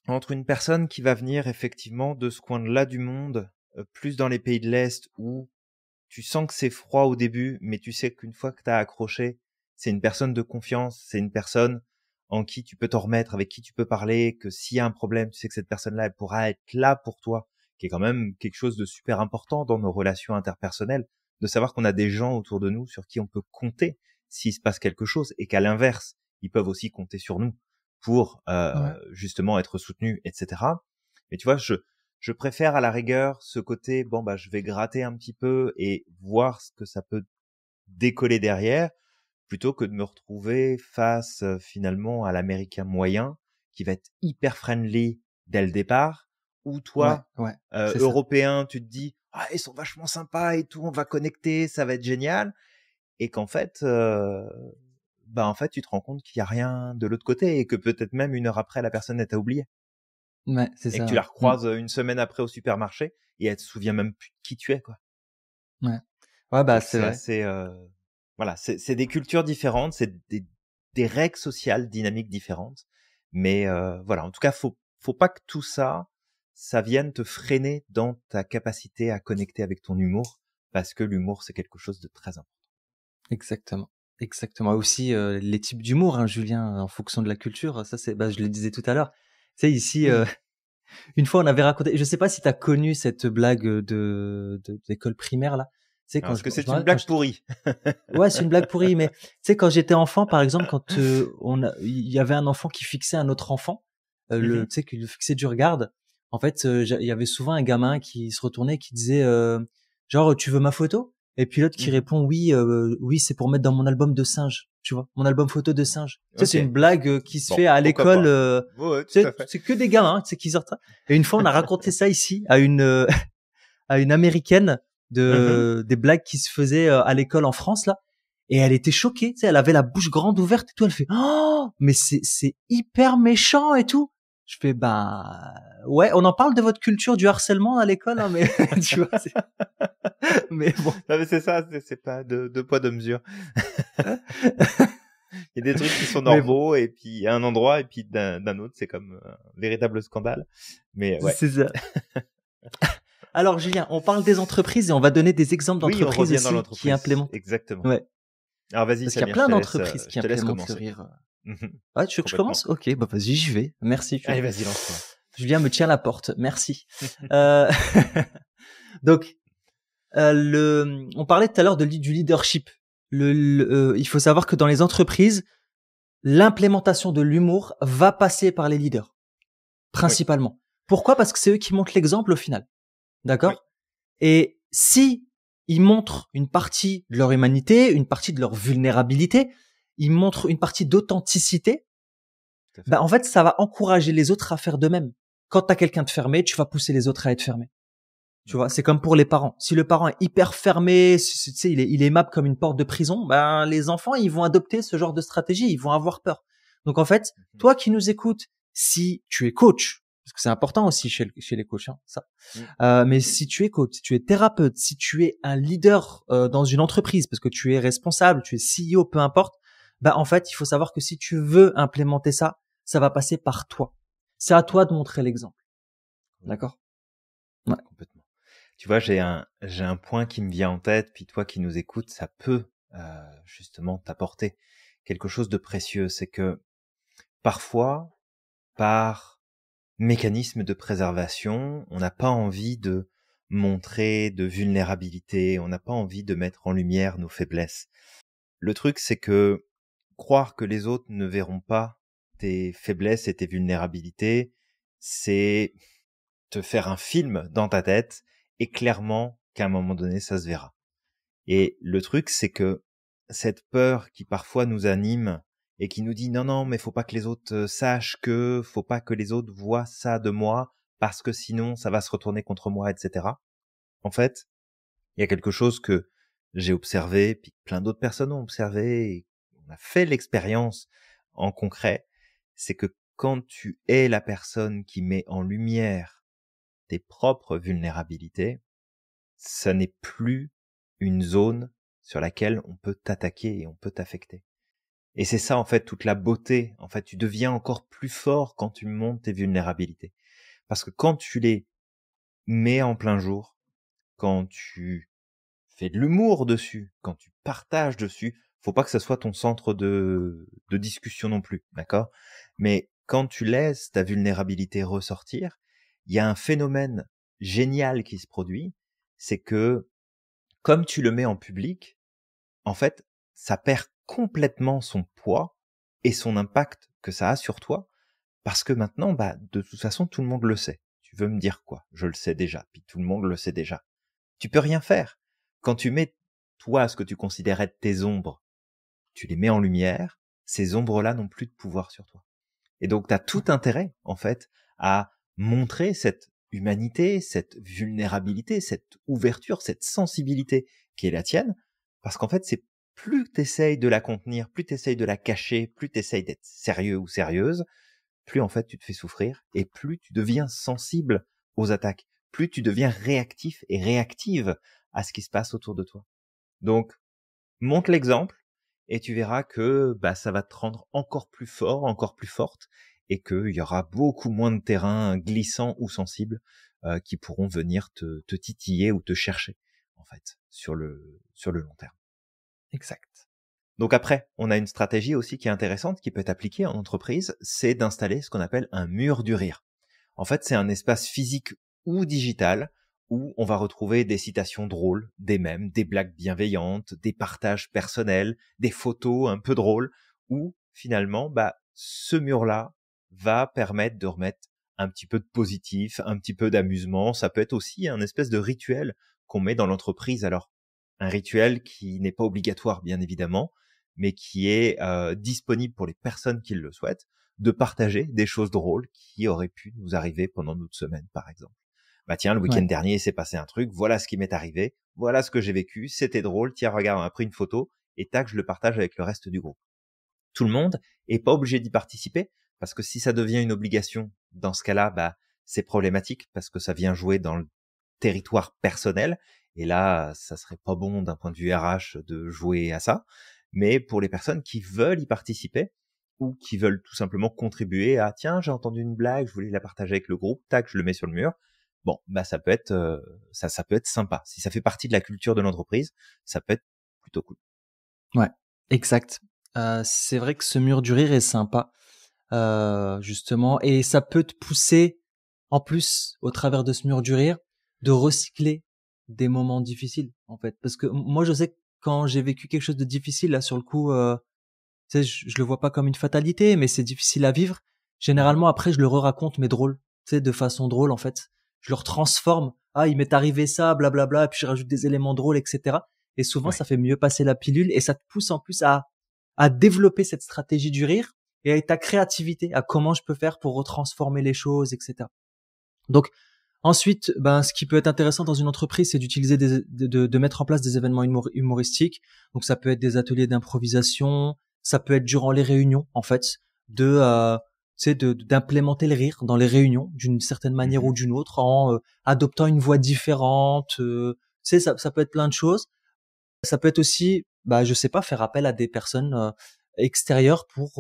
entre une personne qui va venir effectivement de ce coin-là du monde, plus dans les pays de l'Est où tu sens que c'est froid au début, mais tu sais qu'une fois que tu as accroché, c'est une personne de confiance, c'est une personne en qui tu peux t'en remettre, avec qui tu peux parler, que s'il y a un problème, tu sais que cette personne-là, elle pourra être là pour toi, qui est quand même quelque chose de super important dans nos relations interpersonnelles, de savoir qu'on a des gens autour de nous sur qui on peut compter s'il se passe quelque chose, et qu'à l'inverse, ils peuvent aussi compter sur nous pour Ouais. justement être soutenus, etc. Mais tu vois, je préfère à la rigueur ce côté, bon bah je vais gratter un petit peu et voir ce que ça peut décoller derrière, plutôt que de me retrouver face finalement à l'américain moyen qui va être hyper friendly dès le départ, ou Ouais. toi, Ouais. C'est ça. européen, tu te dis ah ils sont vachement sympas et tout, on va connecter, ça va être génial, et qu'en fait bah en fait tu te rends compte qu'il y a rien de l'autre côté et que peut-être même une heure après la personne elle t'a oublié Ouais. C'est et que ça. tu Ouais. la recroises une semaine après au supermarché et elle te souvient même plus de qui tu es, quoi. Ouais. Ouais. Bah Donc c'est c'est vrai. assez, voilà, c'est des cultures différentes, c'est des règles sociales dynamiques différentes, mais voilà, en tout cas, faut pas que tout ça, ça vienne te freiner dans ta capacité à connecter avec ton humour, parce que l'humour c'est quelque chose de très important. Exactement. Exactement. Aussi les types d'humour, hein, Julien, en fonction de la culture. Ça c'est, bah, je le disais tout à l'heure. Tu sais ici, Oui. une fois on avait raconté. Je sais pas si t'as connu cette blague d'école primaire là. Tu sais Alors, quand est-ce que je me c'est une rappelle quand blague pourrie? ouais, c'est une blague pourrie, mais tu sais, quand j'étais enfant, par exemple, quand il y avait un enfant qui fixait un autre enfant, Mhm. tu sais, qui le fixait du regard, en fait, il y avait souvent un gamin qui se retournait, et qui disait, genre, tu veux ma photo? Et puis l'autre qui Mhm. répond, oui, oui, c'est pour mettre dans mon album de singe, tu vois, mon album photo de singe. Tu sais, c'est une Ok. blague qui se Bon, fait à pourquoi l'école. pas? Ouais, Tu tout à sais, fait. c'est que des gamins, tu sais, qui sortent. Et une fois, on a raconté ça ici à une à une américaine Mhm. des blagues qui se faisaient à l'école en France là, et elle était choquée, tu sais, elle avait la bouche grande ouverte et tout, elle fait oh mais c'est hyper méchant et tout. Je fais bah ouais, on en parle de votre culture du harcèlement à l'école hein, mais tu vois mais bon. Non mais c'est ça, c'est pas deux poids deux mesures. Il y a des trucs qui sont Mais bon, normaux et puis à un endroit et puis d'un autre c'est comme un véritable scandale. Mais ouais. c'est ça. Alors, Julien, on parle des entreprises et on va donner des exemples Oui, on d'entreprises revient dans aussi qui l'entreprise. implémentent. Exactement. Ouais. Alors vas-y, Parce qu'il y a Samir, plein d'entreprises qui je te laisse implémentent le commencer. rire. Mhm. Ouais, tu veux que je commence? Complètement. Ok, bah vas-y, j'y vais. Merci, Allez, Julien. vas-y, lance-toi. Julien me tient la porte. Merci. Euh, Donc, on parlait tout à l'heure du leadership. Il faut savoir que dans les entreprises, l'implémentation de l'humour va passer par les leaders, Oui, principalement. Pourquoi? Parce que c'est eux qui montrent l'exemple au final. oui, D'accord? Et si ils montrent une partie de leur humanité, une partie de leur vulnérabilité, ils montrent une partie d'authenticité, tout à fait. ben en fait, ça va encourager les autres à faire de même. Quand tu as quelqu'un de fermé, tu vas pousser les autres à être fermés. Tu vois, c'est comme pour les parents. Si le parent est hyper fermé, tu sais, il est aimable comme une porte de prison, ben les enfants, ils vont adopter ce genre de stratégie, ils vont avoir peur. Donc en fait, Mhm. toi qui nous écoutes, si tu es coach, parce que c'est important aussi chez les coachs, hein, ça. Mhm. Mais si tu es coach, si tu es thérapeute, si tu es un leader dans une entreprise, parce que tu es responsable, tu es CEO, peu importe, ben en fait, il faut savoir que si tu veux implémenter ça, ça va passer par toi. C'est à toi de montrer l'exemple. D'accord? Ouais. Complètement. Tu vois, j'ai un point qui me vient en tête, puis toi qui nous écoutes, ça peut justement t'apporter quelque chose de précieux. C'est que parfois, par mécanisme de préservation, on n'a pas envie de montrer de vulnérabilité, on n'a pas envie de mettre en lumière nos faiblesses. Le truc, c'est que croire que les autres ne verront pas tes faiblesses et tes vulnérabilités, c'est te faire un film dans ta tête et clairement qu'à un moment donné, ça se verra. Et le truc, c'est que cette peur qui parfois nous anime et qui nous dit non, non, mais faut pas que les autres sachent que, faut pas que les autres voient ça de moi parce que sinon ça va se retourner contre moi, etc. En fait, il y a quelque chose que j'ai observé, puis que plein d'autres personnes ont observé et on a fait l'expérience en concret, c'est que quand tu es la personne qui met en lumière tes propres vulnérabilités, ça n'est plus une zone sur laquelle on peut t'attaquer et on peut t'affecter. Et c'est ça, en fait, toute la beauté. En fait, tu deviens encore plus fort quand tu montes tes vulnérabilités. Parce que quand tu les mets en plein jour, quand tu fais de l'humour dessus, quand tu partages dessus, faut pas que ce soit ton centre de discussion non plus, d'accord? Mais quand tu laisses ta vulnérabilité ressortir, il y a un phénomène génial qui se produit, c'est que comme tu le mets en public, en fait, ça perd complètement son poids et son impact que ça a sur toi, parce que maintenant, bah, de toute façon, tout le monde le sait. Tu veux me dire quoi? Je le sais déjà, puis tout le monde le sait déjà. Tu peux rien faire. Quand tu mets, toi, ce que tu considères être tes ombres, tu les mets en lumière, ces ombres-là n'ont plus de pouvoir sur toi. Et donc, tu as tout intérêt, en fait, à montrer cette humanité, cette vulnérabilité, cette ouverture, cette sensibilité qui est la tienne, parce qu'en fait, c'est plus tu essayes de la contenir, plus tu essayes de la cacher, plus tu essayes d'être sérieux ou sérieuse, plus en fait tu te fais souffrir et plus tu deviens sensible aux attaques, plus tu deviens réactif et réactive à ce qui se passe autour de toi. Donc, montre l'exemple et tu verras que bah, ça va te rendre encore plus fort, encore plus forte et qu'il y aura beaucoup moins de terrains glissants ou sensibles qui pourront venir te titiller ou te chercher en fait sur le long terme. Exact. Donc après, on a une stratégie aussi qui est intéressante qui peut être appliquée en entreprise, c'est d'installer ce qu'on appelle un mur du rire. En fait, c'est un espace physique ou digital où on va retrouver des citations drôles, des mèmes, des blagues bienveillantes, des partages personnels, des photos un peu drôles, où finalement, bah, ce mur-là va permettre de remettre un petit peu de positif, un petit peu d'amusement. Ça peut être aussi un espèce de rituel qu'on met dans l'entreprise. Alors, un rituel qui n'est pas obligatoire, bien évidemment, mais qui est disponible pour les personnes qui le souhaitent, de partager des choses drôles qui auraient pu nous arriver pendant notre semaine, par exemple. Bah tiens, le week-end Ouais. dernier, il s'est passé un truc, voilà ce qui m'est arrivé, voilà ce que j'ai vécu, c'était drôle, tiens, regarde, on a pris une photo, et tac, je le partage avec le reste du groupe. Tout le monde est pas obligé d'y participer, parce que si ça devient une obligation, dans ce cas-là, bah, c'est problématique, parce que ça vient jouer dans le territoire personnel, et là, ça serait pas bon d'un point de vue RH de jouer à ça. Mais pour les personnes qui veulent y participer, ou qui veulent tout simplement contribuer à, tiens, j'ai entendu une blague, je voulais la partager avec le groupe, tac, je le mets sur le mur, bon, bah ça peut être ça peut être sympa. Si ça fait partie de la culture de l'entreprise, ça peut être plutôt cool. Ouais, exact. C'est vrai que ce mur du rire est sympa, justement, et ça peut te pousser, en plus, au travers de ce mur du rire, de recycler des moments difficiles, en fait. Parce que moi, je sais que quand j'ai vécu quelque chose de difficile, là, sur le coup, tu sais, je le vois pas comme une fatalité, mais c'est difficile à vivre. Mmh. Généralement, après, je le re-raconte, mais drôle, tu sais, de façon drôle, en fait. Je le retransforme. Ah, il m'est arrivé ça, blablabla, et puis je rajoute des éléments drôles, etc. Et souvent, Ouais. ça fait mieux passer la pilule et ça te pousse en plus à développer cette stratégie du rire et à ta créativité, à comment je peux faire pour retransformer les choses, etc. Donc, ensuite, ben, ce qui peut être intéressant dans une entreprise, c'est d'utiliser de mettre en place des événements humoristiques. Donc, ça peut être des ateliers d'improvisation, ça peut être durant les réunions, en fait, tu sais, d'implémenter le rire dans les réunions d'une certaine manière ou Mmh. d'une autre en adoptant une voix différente. Tu sais, ça peut être plein de choses. Ça peut être aussi, bah, je sais pas, faire appel à des personnes extérieures pour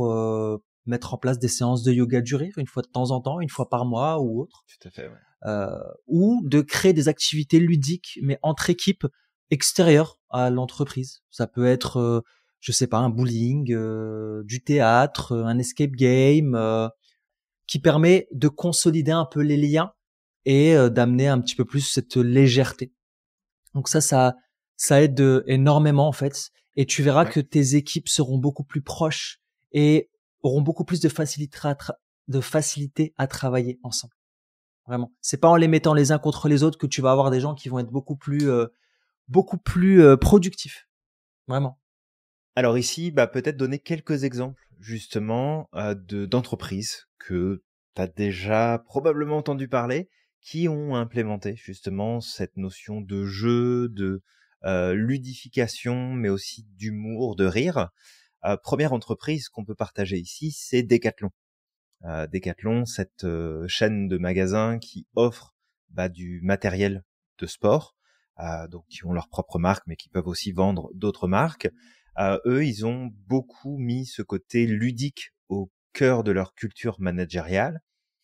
mettre en place des séances de yoga du rire une fois de temps en temps, une fois par mois ou autre, Tout à fait, ouais. euh, ou de créer des activités ludiques mais entre équipes extérieures à l'entreprise. Ça peut être, je sais pas, un bowling, du théâtre, un escape game, qui permet de consolider un peu les liens et d'amener un petit peu plus cette légèreté. Donc ça aide énormément en fait. Et tu verras Ouais. que tes équipes seront beaucoup plus proches et auront beaucoup plus de facilité à travailler ensemble. Vraiment. C'est pas en les mettant les uns contre les autres que tu vas avoir des gens qui vont être beaucoup plus productifs. Vraiment. Alors ici, bah, peut-être donner quelques exemples justement d'entreprises que tu as déjà probablement entendu parler, qui ont implémenté justement cette notion de jeu, de ludification, mais aussi d'humour, de rire. Première entreprise qu'on peut partager ici, c'est Decathlon. Decathlon, cette chaîne de magasins qui offre bah, du matériel de sport, donc qui ont leur propre marque, mais qui peuvent aussi vendre d'autres marques. Eux, ils ont beaucoup mis ce côté ludique au cœur de leur culture managériale.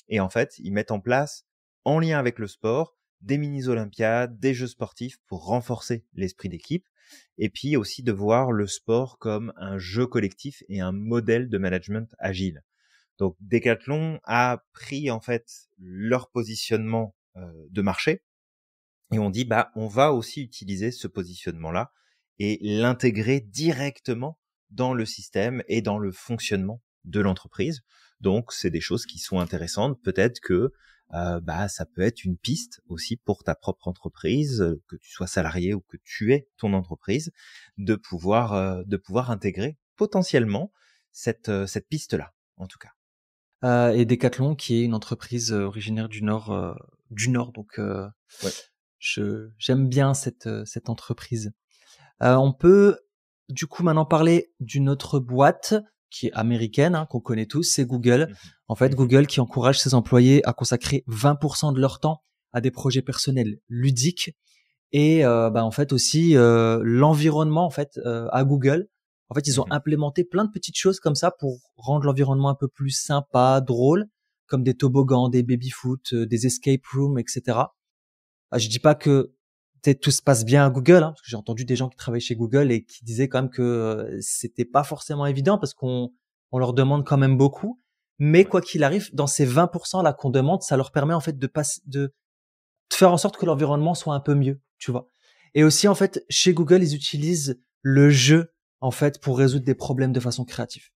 Et en fait, ils mettent en place, en lien avec le sport, des mini-olympiades, des jeux sportifs pour renforcer l'esprit d'équipe. Et puis aussi de voir le sport comme un jeu collectif et un modèle de management agile. Donc Decathlon a pris en fait leur positionnement de marché et on dit bah on va aussi utiliser ce positionnement-là et l'intégrer directement dans le système et dans le fonctionnement de l'entreprise. Donc c'est des choses qui sont intéressantes. Peut-être que bah ça peut être une piste aussi pour ta propre entreprise, que tu sois salarié ou que tu aies ton entreprise, de pouvoir intégrer potentiellement cette piste-là en tout cas. Et Decathlon, qui est une entreprise originaire du Nord, donc Ouais. j'aime bien cette entreprise. On peut du coup maintenant parler d'une autre boîte qui est américaine, hein, qu'on connaît tous, c'est Google. Mmh En fait, mh. Mmh. Google qui encourage ses employés à consacrer 20% de leur temps à des projets personnels ludiques et bah, en fait aussi l'environnement en fait à Google. En fait, ils ont Mmh. implémenté plein de petites choses comme ça pour rendre l'environnement un peu plus sympa, drôle, comme des toboggans, des baby-foot, des escape rooms, etc. Ah, je dis pas que peut-être tout se passe bien à Google, hein, parce que j'ai entendu des gens qui travaillent chez Google et qui disaient quand même que c'était pas forcément évident parce qu'on leur demande quand même beaucoup. Mais Ouais. quoi qu'il arrive, dans ces 20% là qu'on demande, ça leur permet en fait de faire en sorte que l'environnement soit un peu mieux, tu vois. Et aussi en fait, chez Google, ils utilisent le jeu en fait pour résoudre des problèmes de façon créative.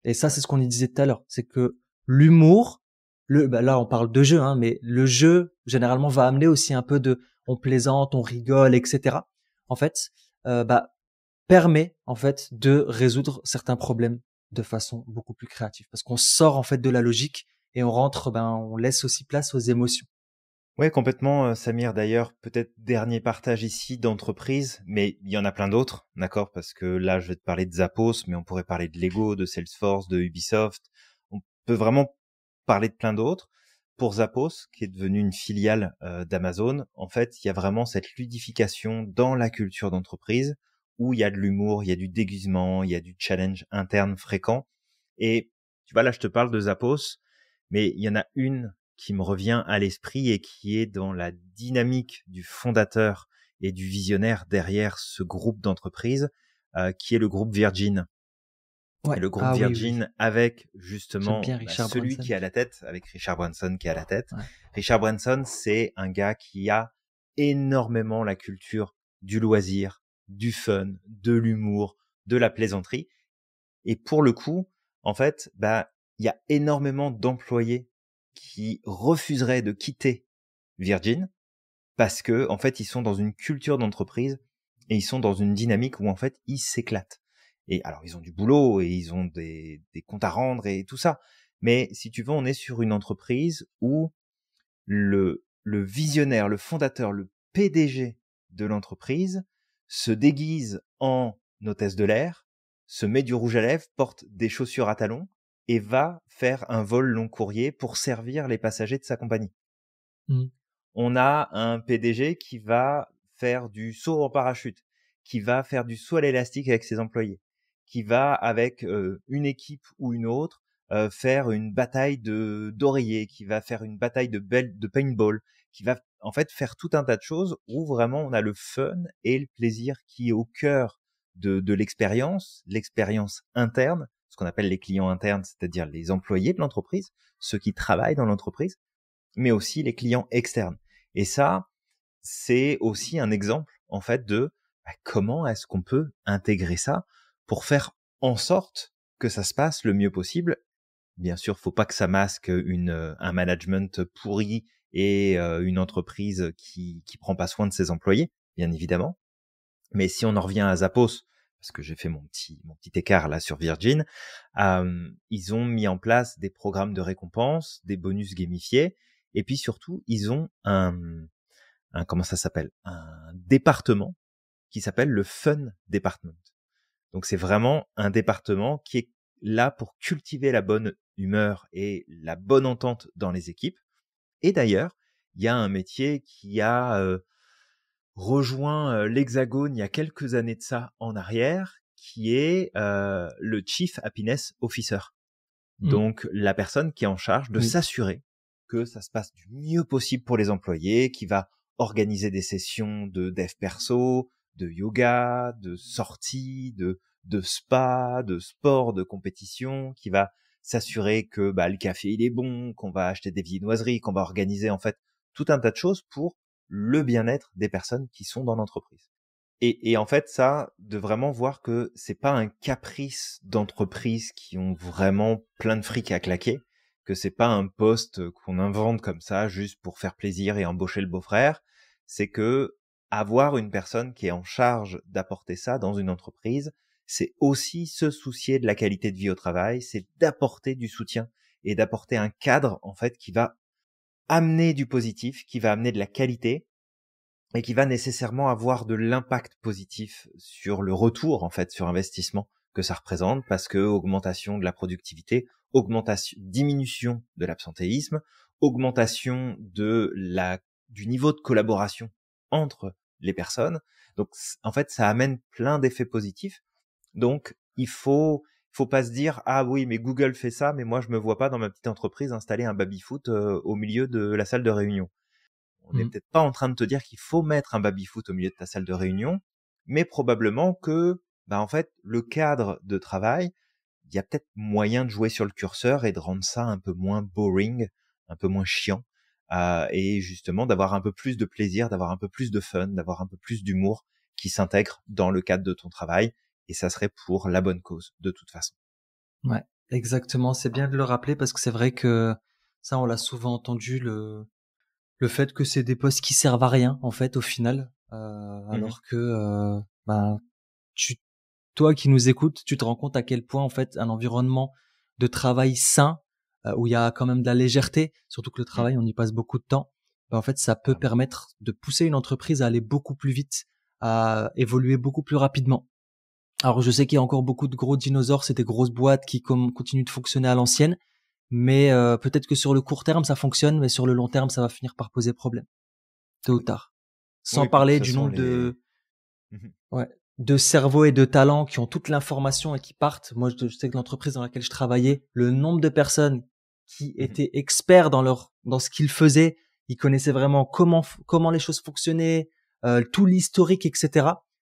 Et ça, Ouais. c'est ce qu'on disait tout à l'heure, c'est que l'humour, bah là, on parle de jeu, hein, mais le jeu généralement va amener aussi un peu on plaisante, on rigole, etc. En fait, bah permet en fait de résoudre certains problèmes de façon beaucoup plus créative, parce qu'on sort en fait de la logique et on laisse aussi place aux émotions. Ouais, complètement, Samir. D'ailleurs, peut-être dernier partage ici d'entreprise, mais il y en a plein d'autres, d'accord? Parce que là, je vais te parler de Zappos, mais on pourrait parler de Lego, de Salesforce, de Ubisoft. On peut vraiment parler de plein d'autres. Pour Zappos, qui est devenu une filiale d'Amazon, en fait, il y a vraiment cette ludification dans la culture d'entreprise où il y a de l'humour, il y a du déguisement, il y a du challenge interne fréquent. Et tu vois, là, je te parle de Zappos, mais il y en a une qui me revient à l'esprit et qui est dans la dynamique du fondateur et du visionnaire derrière ce groupe d'entreprises, qui est le groupe Virgin. Ouais. Et le groupe Ah oui, oui. Virgin avec J'aime justement bien Richard celui Branson. qui est à la tête, avec Richard Branson qui est à la tête. Ouais. Richard Branson, c'est un gars qui a énormément la culture du loisir, du fun, de l'humour, de la plaisanterie. Et pour le coup, en fait, il y a énormément d'employés qui refuseraient de quitter Virgin parce que, en fait, ils sont dans une culture d'entreprise et ils sont dans une dynamique où, en fait, ils s'éclatent. Et alors, ils ont du boulot et ils ont des comptes à rendre et tout ça. Mais si tu veux, on est sur une entreprise où le visionnaire, le fondateur, le PDG de l'entreprise se déguise en hôtesse de l'air, se met du rouge à lèvres, porte des chaussures à talons et va faire un vol long courrier pour servir les passagers de sa compagnie. Mmh. On a un PDG qui va faire du saut en parachute, qui va faire du saut à l'élastique avec ses employés, qui va avec une équipe ou une autre faire une bataille d'oreiller, qui va faire une bataille de paintball, qui va en fait faire tout un tas de choses où vraiment on a le fun et le plaisir qui est au cœur de l'expérience interne, ce qu'on appelle les clients internes, c'est-à-dire les employés de l'entreprise, ceux qui travaillent dans l'entreprise, mais aussi les clients externes. Et ça, c'est aussi un exemple, en fait, de comment est-ce qu'on peut intégrer ça pour faire en sorte que ça se passe le mieux possible. Bien sûr, faut pas que ça masque un management pourri et une entreprise qui prend pas soin de ses employés, bien évidemment. Mais si on en revient à Zappos, parce que j'ai fait mon petit écart là sur Virgin, ils ont mis en place des programmes de récompense, des bonus gamifiés, et puis surtout, ils ont comment ça s'appelle, un département qui s'appelle le Fun Department. Donc c'est vraiment un département qui est là pour cultiver la bonne humeur et la bonne entente dans les équipes. Et d'ailleurs, il y a un métier qui a rejoint l'Hexagone il y a quelques années de ça en arrière, qui est le Chief Happiness Officer. Donc la personne qui est en charge de s'assurer que ça se passe du mieux possible pour les employés, qui va organiser des sessions de dev perso, de yoga, de sorties, de spa, de sport, de compétition, qui va s'assurer que le café il est bon, qu'on va acheter des viennoiseries, qu'on va organiser en fait tout un tas de choses pour le bien-être des personnes qui sont dans l'entreprise. Et en fait, ça, de vraiment voir que c'est pas un caprice d'entreprises qui ont vraiment plein de fric à claquer, que c'est pas un poste qu'on invente comme ça juste pour faire plaisir et embaucher le beau-frère, c'est que avoir une personne qui est en charge d'apporter ça dans une entreprise, c'est aussi se soucier de la qualité de vie au travail, c'est d'apporter du soutien et d'apporter un cadre, en fait, qui va amener du positif, qui va amener de la qualité, et qui va nécessairement avoir de l'impact positif sur le retour, en fait, sur investissement que ça représente, parce que augmentation de la productivité, diminution de l'absentéisme, augmentation du niveau de collaboration entre les personnes. Donc, en fait, ça amène plein d'effets positifs. Donc, il faut pas se dire, ah oui, mais Google fait ça, mais moi, je me vois pas dans ma petite entreprise installer un baby-foot au milieu de la salle de réunion. On n'est peut-être pas en train de te dire qu'il faut mettre un baby-foot au milieu de ta salle de réunion, mais probablement que, en fait, le cadre de travail, il y a peut-être moyen de jouer sur le curseur et de rendre ça un peu moins boring, un peu moins chiant, et justement d'avoir un peu plus de plaisir, d'avoir un peu plus de fun, d'avoir un peu plus d'humour qui s'intègre dans le cadre de ton travail, et ça serait pour la bonne cause, de toute façon. Ouais, exactement. C'est bien de le rappeler parce que c'est vrai que ça, on l'a souvent entendu, le fait que c'est des postes qui servent à rien, en fait, au final, alors que, toi qui nous écoutes, tu te rends compte à quel point, en fait, un environnement de travail sain, où il y a quand même de la légèreté, surtout que le travail, on y passe beaucoup de temps, en fait, ça peut permettre de pousser une entreprise à aller beaucoup plus vite, à évoluer beaucoup plus rapidement. Alors, je sais qu'il y a encore beaucoup de gros dinosaures, c'est des grosses boîtes qui continuent de fonctionner à l'ancienne, mais peut-être que sur le court terme, ça fonctionne, mais sur le long terme, ça va finir par poser problème, tôt ou tard. Sans parler du nombre de cerveaux et de talents qui ont toute l'information et qui partent. Moi, je sais que l'entreprise dans laquelle je travaillais, le nombre de personnes qui étaient experts dans ce qu'ils faisaient. Ils connaissaient vraiment comment les choses fonctionnaient, tout l'historique, etc.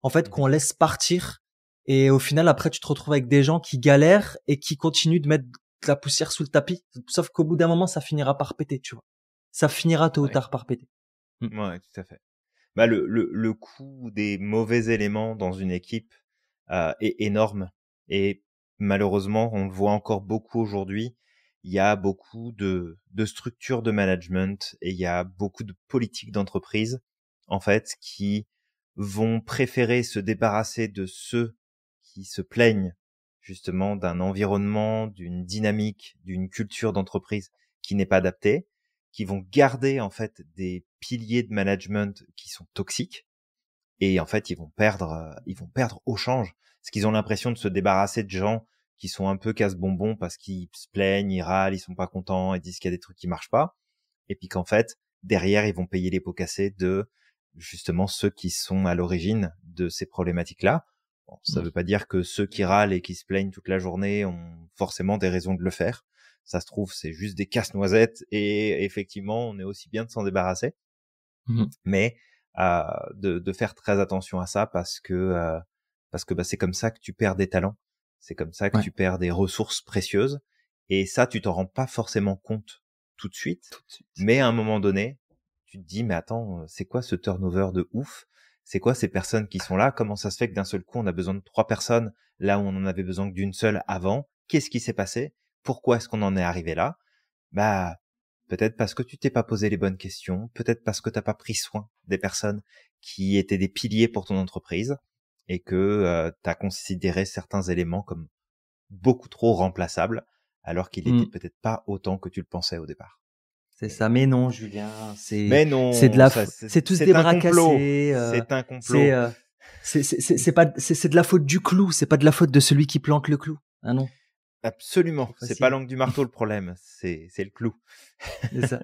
En fait, qu'on laisse partir. Et au final, après, tu te retrouves avec des gens qui galèrent et qui continuent de mettre de la poussière sous le tapis. Sauf qu'au bout d'un moment, ça finira par péter, tu vois. Ça finira tôt ou tard par péter. Ouais, tout à fait. Bah, le coût des mauvais éléments dans une équipe est énorme. Et malheureusement, on le voit encore beaucoup aujourd'hui. Il y a beaucoup de structures de management et il y a beaucoup de politiques d'entreprise, en fait, qui vont préférer se débarrasser de ceux qui se plaignent justement d'un environnement, d'une dynamique, d'une culture d'entreprise qui n'est pas adaptée, qui vont garder en fait des piliers de management qui sont toxiques et en fait ils vont perdre au change parce qu'ils ont l'impression de se débarrasser de gens qui sont un peu casse-bonbons parce qu'ils se plaignent, ils râlent, ils sont pas contents, ils disent qu'il y a des trucs qui marchent pas et puis qu'en fait derrière ils vont payer les pots cassés de justement ceux qui sont à l'origine de ces problématiques-là. Bon, ça veut pas dire que ceux qui râlent et qui se plaignent toute la journée ont forcément des raisons de le faire. Ça se trouve, c'est juste des casse-noisettes et effectivement, on est aussi bien de s'en débarrasser. Mais de faire très attention à ça parce que bah, c'est comme ça que tu perds des talents, c'est comme ça que tu perds des ressources précieuses et ça, tu t'en rends pas forcément compte tout de suite. Mais à un moment donné, tu te dis mais attends, c'est quoi ce turnover de ouf? C'est quoi ces personnes qui sont là? Comment ça se fait que d'un seul coup on a besoin de 3 personnes là où on en avait besoin que d'une seule avant? Qu'est-ce qui s'est passé? Pourquoi est-ce qu'on en est arrivé là? Bah, peut-être parce que tu t'es pas posé les bonnes questions, peut-être parce que t'as pas pris soin des personnes qui étaient des piliers pour ton entreprise et que t'as considéré certains éléments comme beaucoup trop remplaçables alors qu'il était peut-être pas autant que tu le pensais au départ. C'est ça, mais non, Julien, Mais non, c'est c'est tous des bras cassés. C'est un complot. C'est de la faute du clou, c'est pas de la faute de celui qui plante le clou. Ah non. Absolument, c'est pas l'angle du marteau le problème, c'est le clou. C'est ça.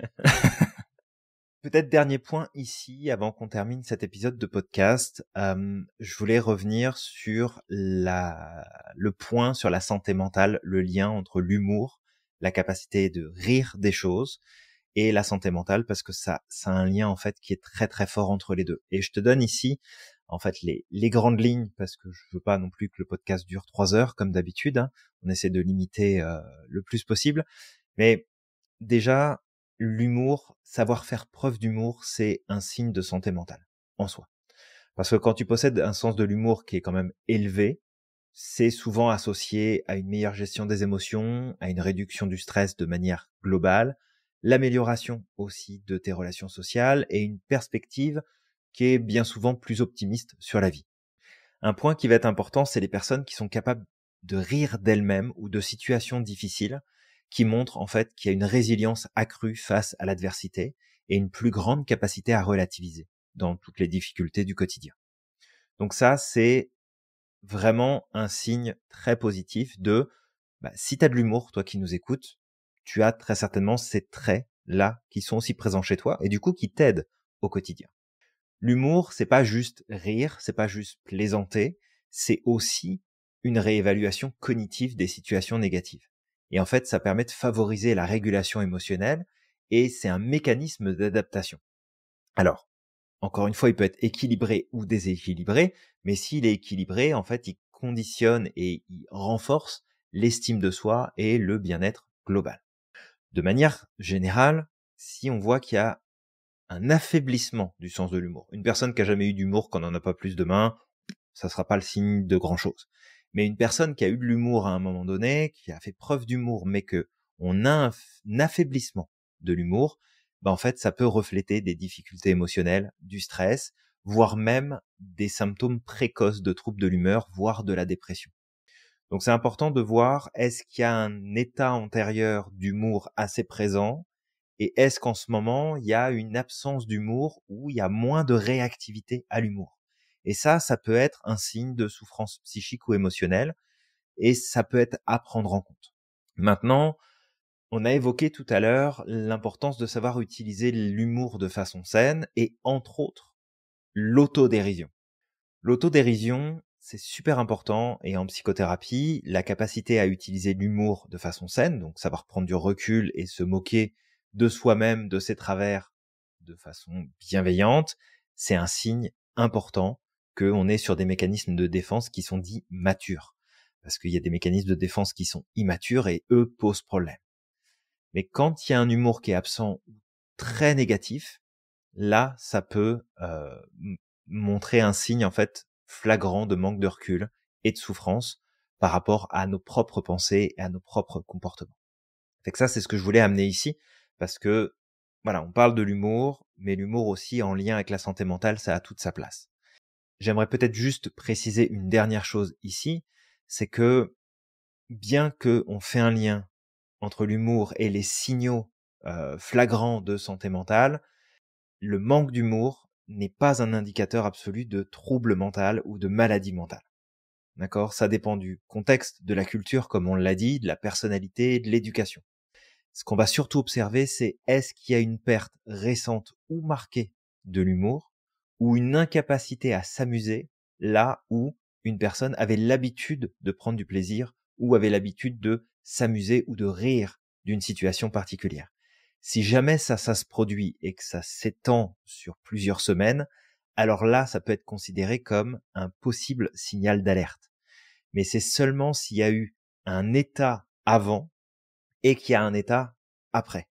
Peut-être dernier point ici, avant qu'on termine cet épisode de podcast, je voulais revenir sur le point sur la santé mentale, le lien entre l'humour, la capacité de rire des choses et la santé mentale, parce que ça a un lien en fait qui est très très fort entre les deux. Et je te donne ici en fait les grandes lignes, parce que je veux pas non plus que le podcast dure 3 heures comme d'habitude, hein. On essaie de limiter le plus possible, mais déjà l'humour, savoir faire preuve d'humour, c'est un signe de santé mentale en soi. Parce que quand tu possèdes un sens de l'humour qui est quand même élevé, c'est souvent associé à une meilleure gestion des émotions, à une réduction du stress de manière globale, l'amélioration aussi de tes relations sociales et une perspective qui est bien souvent plus optimiste sur la vie. Un point qui va être important, c'est les personnes qui sont capables de rire d'elles-mêmes ou de situations difficiles, qui montrent en fait qu'il y a une résilience accrue face à l'adversité et une plus grande capacité à relativiser dans toutes les difficultés du quotidien. Donc ça, c'est vraiment un signe très positif de si tu as de l'humour, toi qui nous écoutes, tu as très certainement ces traits-là qui sont aussi présents chez toi et du coup qui t'aident au quotidien. L'humour, c'est pas juste rire, c'est pas juste plaisanter, c'est aussi une réévaluation cognitive des situations négatives. Et en fait, ça permet de favoriser la régulation émotionnelle et c'est un mécanisme d'adaptation. Alors, encore une fois, il peut être équilibré ou déséquilibré, mais s'il est équilibré, en fait, il conditionne et il renforce l'estime de soi et le bien-être global. De manière générale, si on voit qu'il y a un affaiblissement du sens de l'humour, une personne qui a jamais eu d'humour, qu'on n'en a pas plus demain, ça sera pas le signe de grand chose. Mais une personne qui a eu de l'humour à un moment donné, qui a fait preuve d'humour, mais que on a un affaiblissement de l'humour, en fait, ça peut refléter des difficultés émotionnelles, du stress, voire même des symptômes précoces de troubles de l'humeur, voire de la dépression. Donc c'est important de voir, est-ce qu'il y a un état antérieur d'humour assez présent, et est-ce qu'en ce moment, il y a une absence d'humour ou il y a moins de réactivité à l'humour? Et ça peut être un signe de souffrance psychique ou émotionnelle, et ça peut être à prendre en compte. Maintenant, on a évoqué tout à l'heure l'importance de savoir utiliser l'humour de façon saine, et entre autres, l'autodérision. L'autodérision, c'est super important. Et en psychothérapie, la capacité à utiliser l'humour de façon saine, donc savoir prendre du recul et se moquer de soi-même, de ses travers, de façon bienveillante, c'est un signe important qu'on est sur des mécanismes de défense qui sont dits matures. Parce qu'il y a des mécanismes de défense qui sont immatures et eux posent problème. Mais quand il y a un humour qui est absent, très négatif, là, ça peut montrer un signe en fait flagrant de manque de recul et de souffrance par rapport à nos propres pensées et à nos propres comportements. Fait que ça, c'est ce que je voulais amener ici, parce que voilà, on parle de l'humour, mais l'humour aussi en lien avec la santé mentale, ça a toute sa place. J'aimerais peut-être juste préciser une dernière chose ici, c'est que bien que on fait un lien entre l'humour et les signaux flagrants de santé mentale, le manque d'humour n'est pas un indicateur absolu de trouble mental ou de maladie mentale. D'accord ? Ça dépend du contexte, de la culture, comme on l'a dit, de la personnalité, de l'éducation. Ce qu'on va surtout observer, c'est est-ce qu'il y a une perte récente ou marquée de l'humour ou une incapacité à s'amuser là où une personne avait l'habitude de prendre du plaisir ou avait l'habitude de s'amuser ou de rire d'une situation particulière. Si jamais ça se produit et que ça s'étend sur plusieurs semaines, alors là, ça peut être considéré comme un possible signal d'alerte. Mais c'est seulement s'il y a eu un état avant et qu'il y a un état après.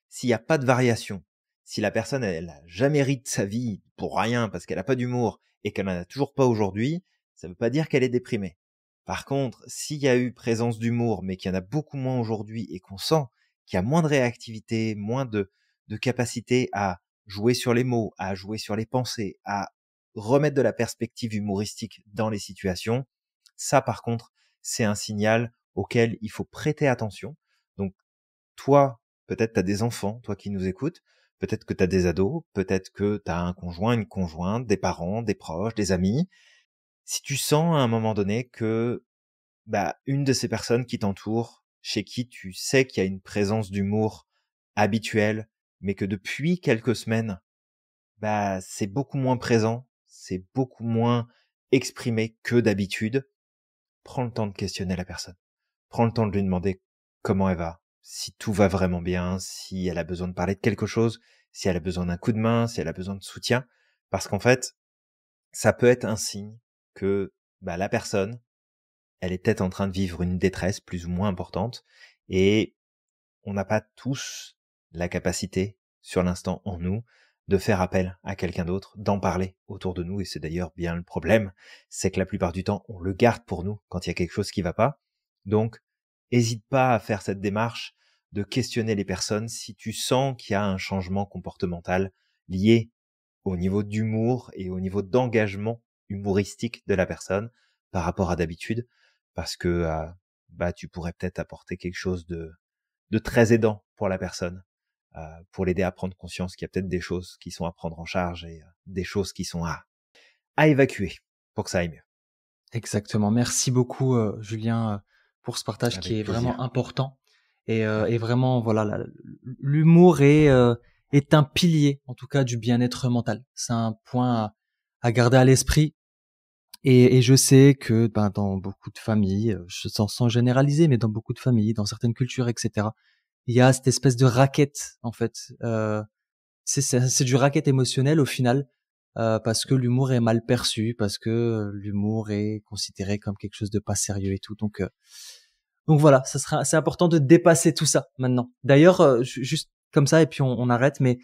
S'il n'y a pas de variation, si la personne, elle a jamais ri de sa vie pour rien parce qu'elle n'a pas d'humour et qu'elle n'en a toujours pas aujourd'hui, ça ne veut pas dire qu'elle est déprimée. Par contre, s'il y a eu présence d'humour, mais qu'il y en a beaucoup moins aujourd'hui et qu'on sent qu'il y a moins de réactivité, moins de capacité à jouer sur les mots, à jouer sur les pensées, à remettre de la perspective humoristique dans les situations, ça par contre, c'est un signal auquel il faut prêter attention. Donc, toi, peut-être tu as des enfants, toi qui nous écoutes, peut-être que tu as des ados, peut-être que tu as un conjoint, une conjointe, des parents, des proches, des amis. Si tu sens à un moment donné que une de ces personnes qui t'entourent, chez qui tu sais qu'il y a une présence d'humour habituelle, mais que depuis quelques semaines, c'est beaucoup moins présent, c'est beaucoup moins exprimé que d'habitude, prends le temps de questionner la personne. Prends le temps de lui demander comment elle va, si tout va vraiment bien, si elle a besoin de parler de quelque chose, si elle a besoin d'un coup de main, si elle a besoin de soutien. Parce qu'en fait, ça peut être un signe que la personne, elle est peut-être en train de vivre une détresse plus ou moins importante et on n'a pas tous la capacité sur l'instant en nous de faire appel à quelqu'un d'autre, d'en parler autour de nous. Et c'est d'ailleurs bien le problème, c'est que la plupart du temps, on le garde pour nous quand il y a quelque chose qui va pas. Donc, hésite pas à faire cette démarche de questionner les personnes si tu sens qu'il y a un changement comportemental lié au niveau d'humour et au niveau d'engagement humoristique de la personne par rapport à d'habitude, parce que tu pourrais peut-être apporter quelque chose de très aidant pour la personne, pour l'aider à prendre conscience qu'il y a peut-être des choses qui sont à prendre en charge et des choses qui sont à évacuer pour que ça aille mieux. Exactement. Merci beaucoup, Julien, pour ce partage Avec qui est plaisir. vraiment important. Et vraiment, voilà, l'humour est un pilier, en tout cas, du bien-être mental. C'est un point à garder à l'esprit. Et je sais que dans beaucoup de familles, sans généraliser, mais dans beaucoup de familles, dans certaines cultures, etc., il y a cette espèce de racket, en fait. C'est du racket émotionnel au final, parce que l'humour est mal perçu, parce que l'humour est considéré comme quelque chose de pas sérieux et tout. Donc voilà, c'est important de dépasser tout ça maintenant. D'ailleurs, juste comme ça et puis on arrête, mais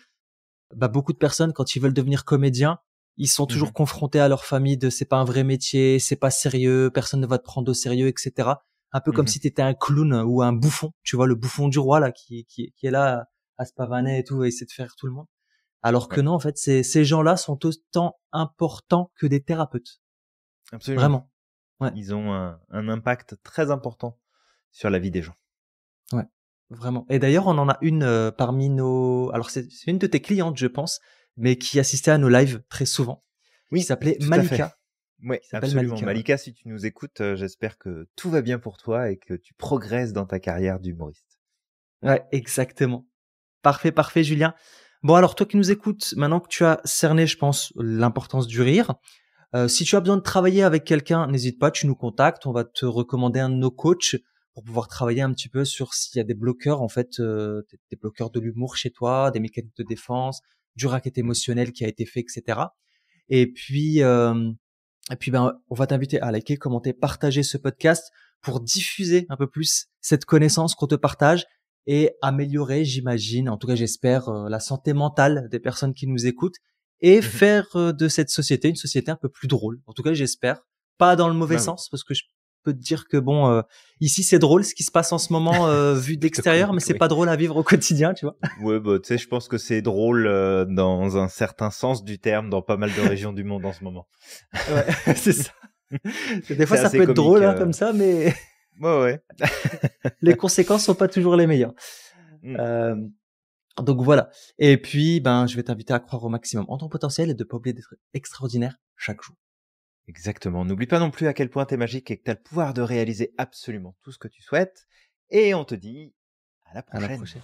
beaucoup de personnes quand ils veulent devenir comédiens, ils sont toujours confrontés à leur famille de c'est pas un vrai métier, c'est pas sérieux, personne ne va te prendre au sérieux, etc. Un peu comme si t'étais un clown ou un bouffon, tu vois, le bouffon du roi là qui est là à se pavaner et tout, et essayer de faire tout le monde. Alors que non, en fait, ces gens-là sont autant importants que des thérapeutes. Absolument. Vraiment. Ouais. Ils ont un impact très important sur la vie des gens. Ouais, vraiment. Et d'ailleurs, on en a une parmi nos... Alors, c'est une de tes clientes, je pense, mais qui assistait à nos lives très souvent. Oui, qui s'appelait tout Malika. À fait. Oui, absolument. Malika, si tu nous écoutes, j'espère que tout va bien pour toi et que tu progresses dans ta carrière d'humoriste. Ouais, exactement. Parfait, Julien. Bon, alors toi qui nous écoutes, maintenant que tu as cerné, je pense, l'importance du rire, Si tu as besoin de travailler avec quelqu'un, n'hésite pas, tu nous contactes, on va te recommander un de nos coachs pour pouvoir travailler un petit peu sur s'il y a des bloqueurs, en fait, des bloqueurs de l'humour chez toi, des mécaniques de défense, du racket émotionnel qui a été fait, etc. Et puis, ben, on va t'inviter à liker, commenter, partager ce podcast pour diffuser un peu plus cette connaissance qu'on te partage et améliorer, j'imagine, en tout cas j'espère, la santé mentale des personnes qui nous écoutent et faire de cette société une société un peu plus drôle. En tout cas, j'espère. Pas dans le mauvais sens, parce que je peux te dire que bon, ici c'est drôle ce qui se passe en ce moment vu d'extérieur, mais c'est pas drôle à vivre au quotidien, tu vois. Ouais, bah tu sais, je pense que c'est drôle dans un certain sens du terme dans pas mal de régions du monde en ce moment. Ouais, c'est ça. Des fois ça peut être comique, drôle hein, comme ça, mais ouais. les conséquences sont pas toujours les meilleures. Donc voilà. Et puis, ben, je vais t'inviter à croire au maximum en ton potentiel et de pas oublier d'être extraordinaire chaque jour. Exactement. N'oublie pas non plus à quel point t'es magique et que t'as le pouvoir de réaliser absolument tout ce que tu souhaites. Et on te dit à la prochaine. À la prochaine.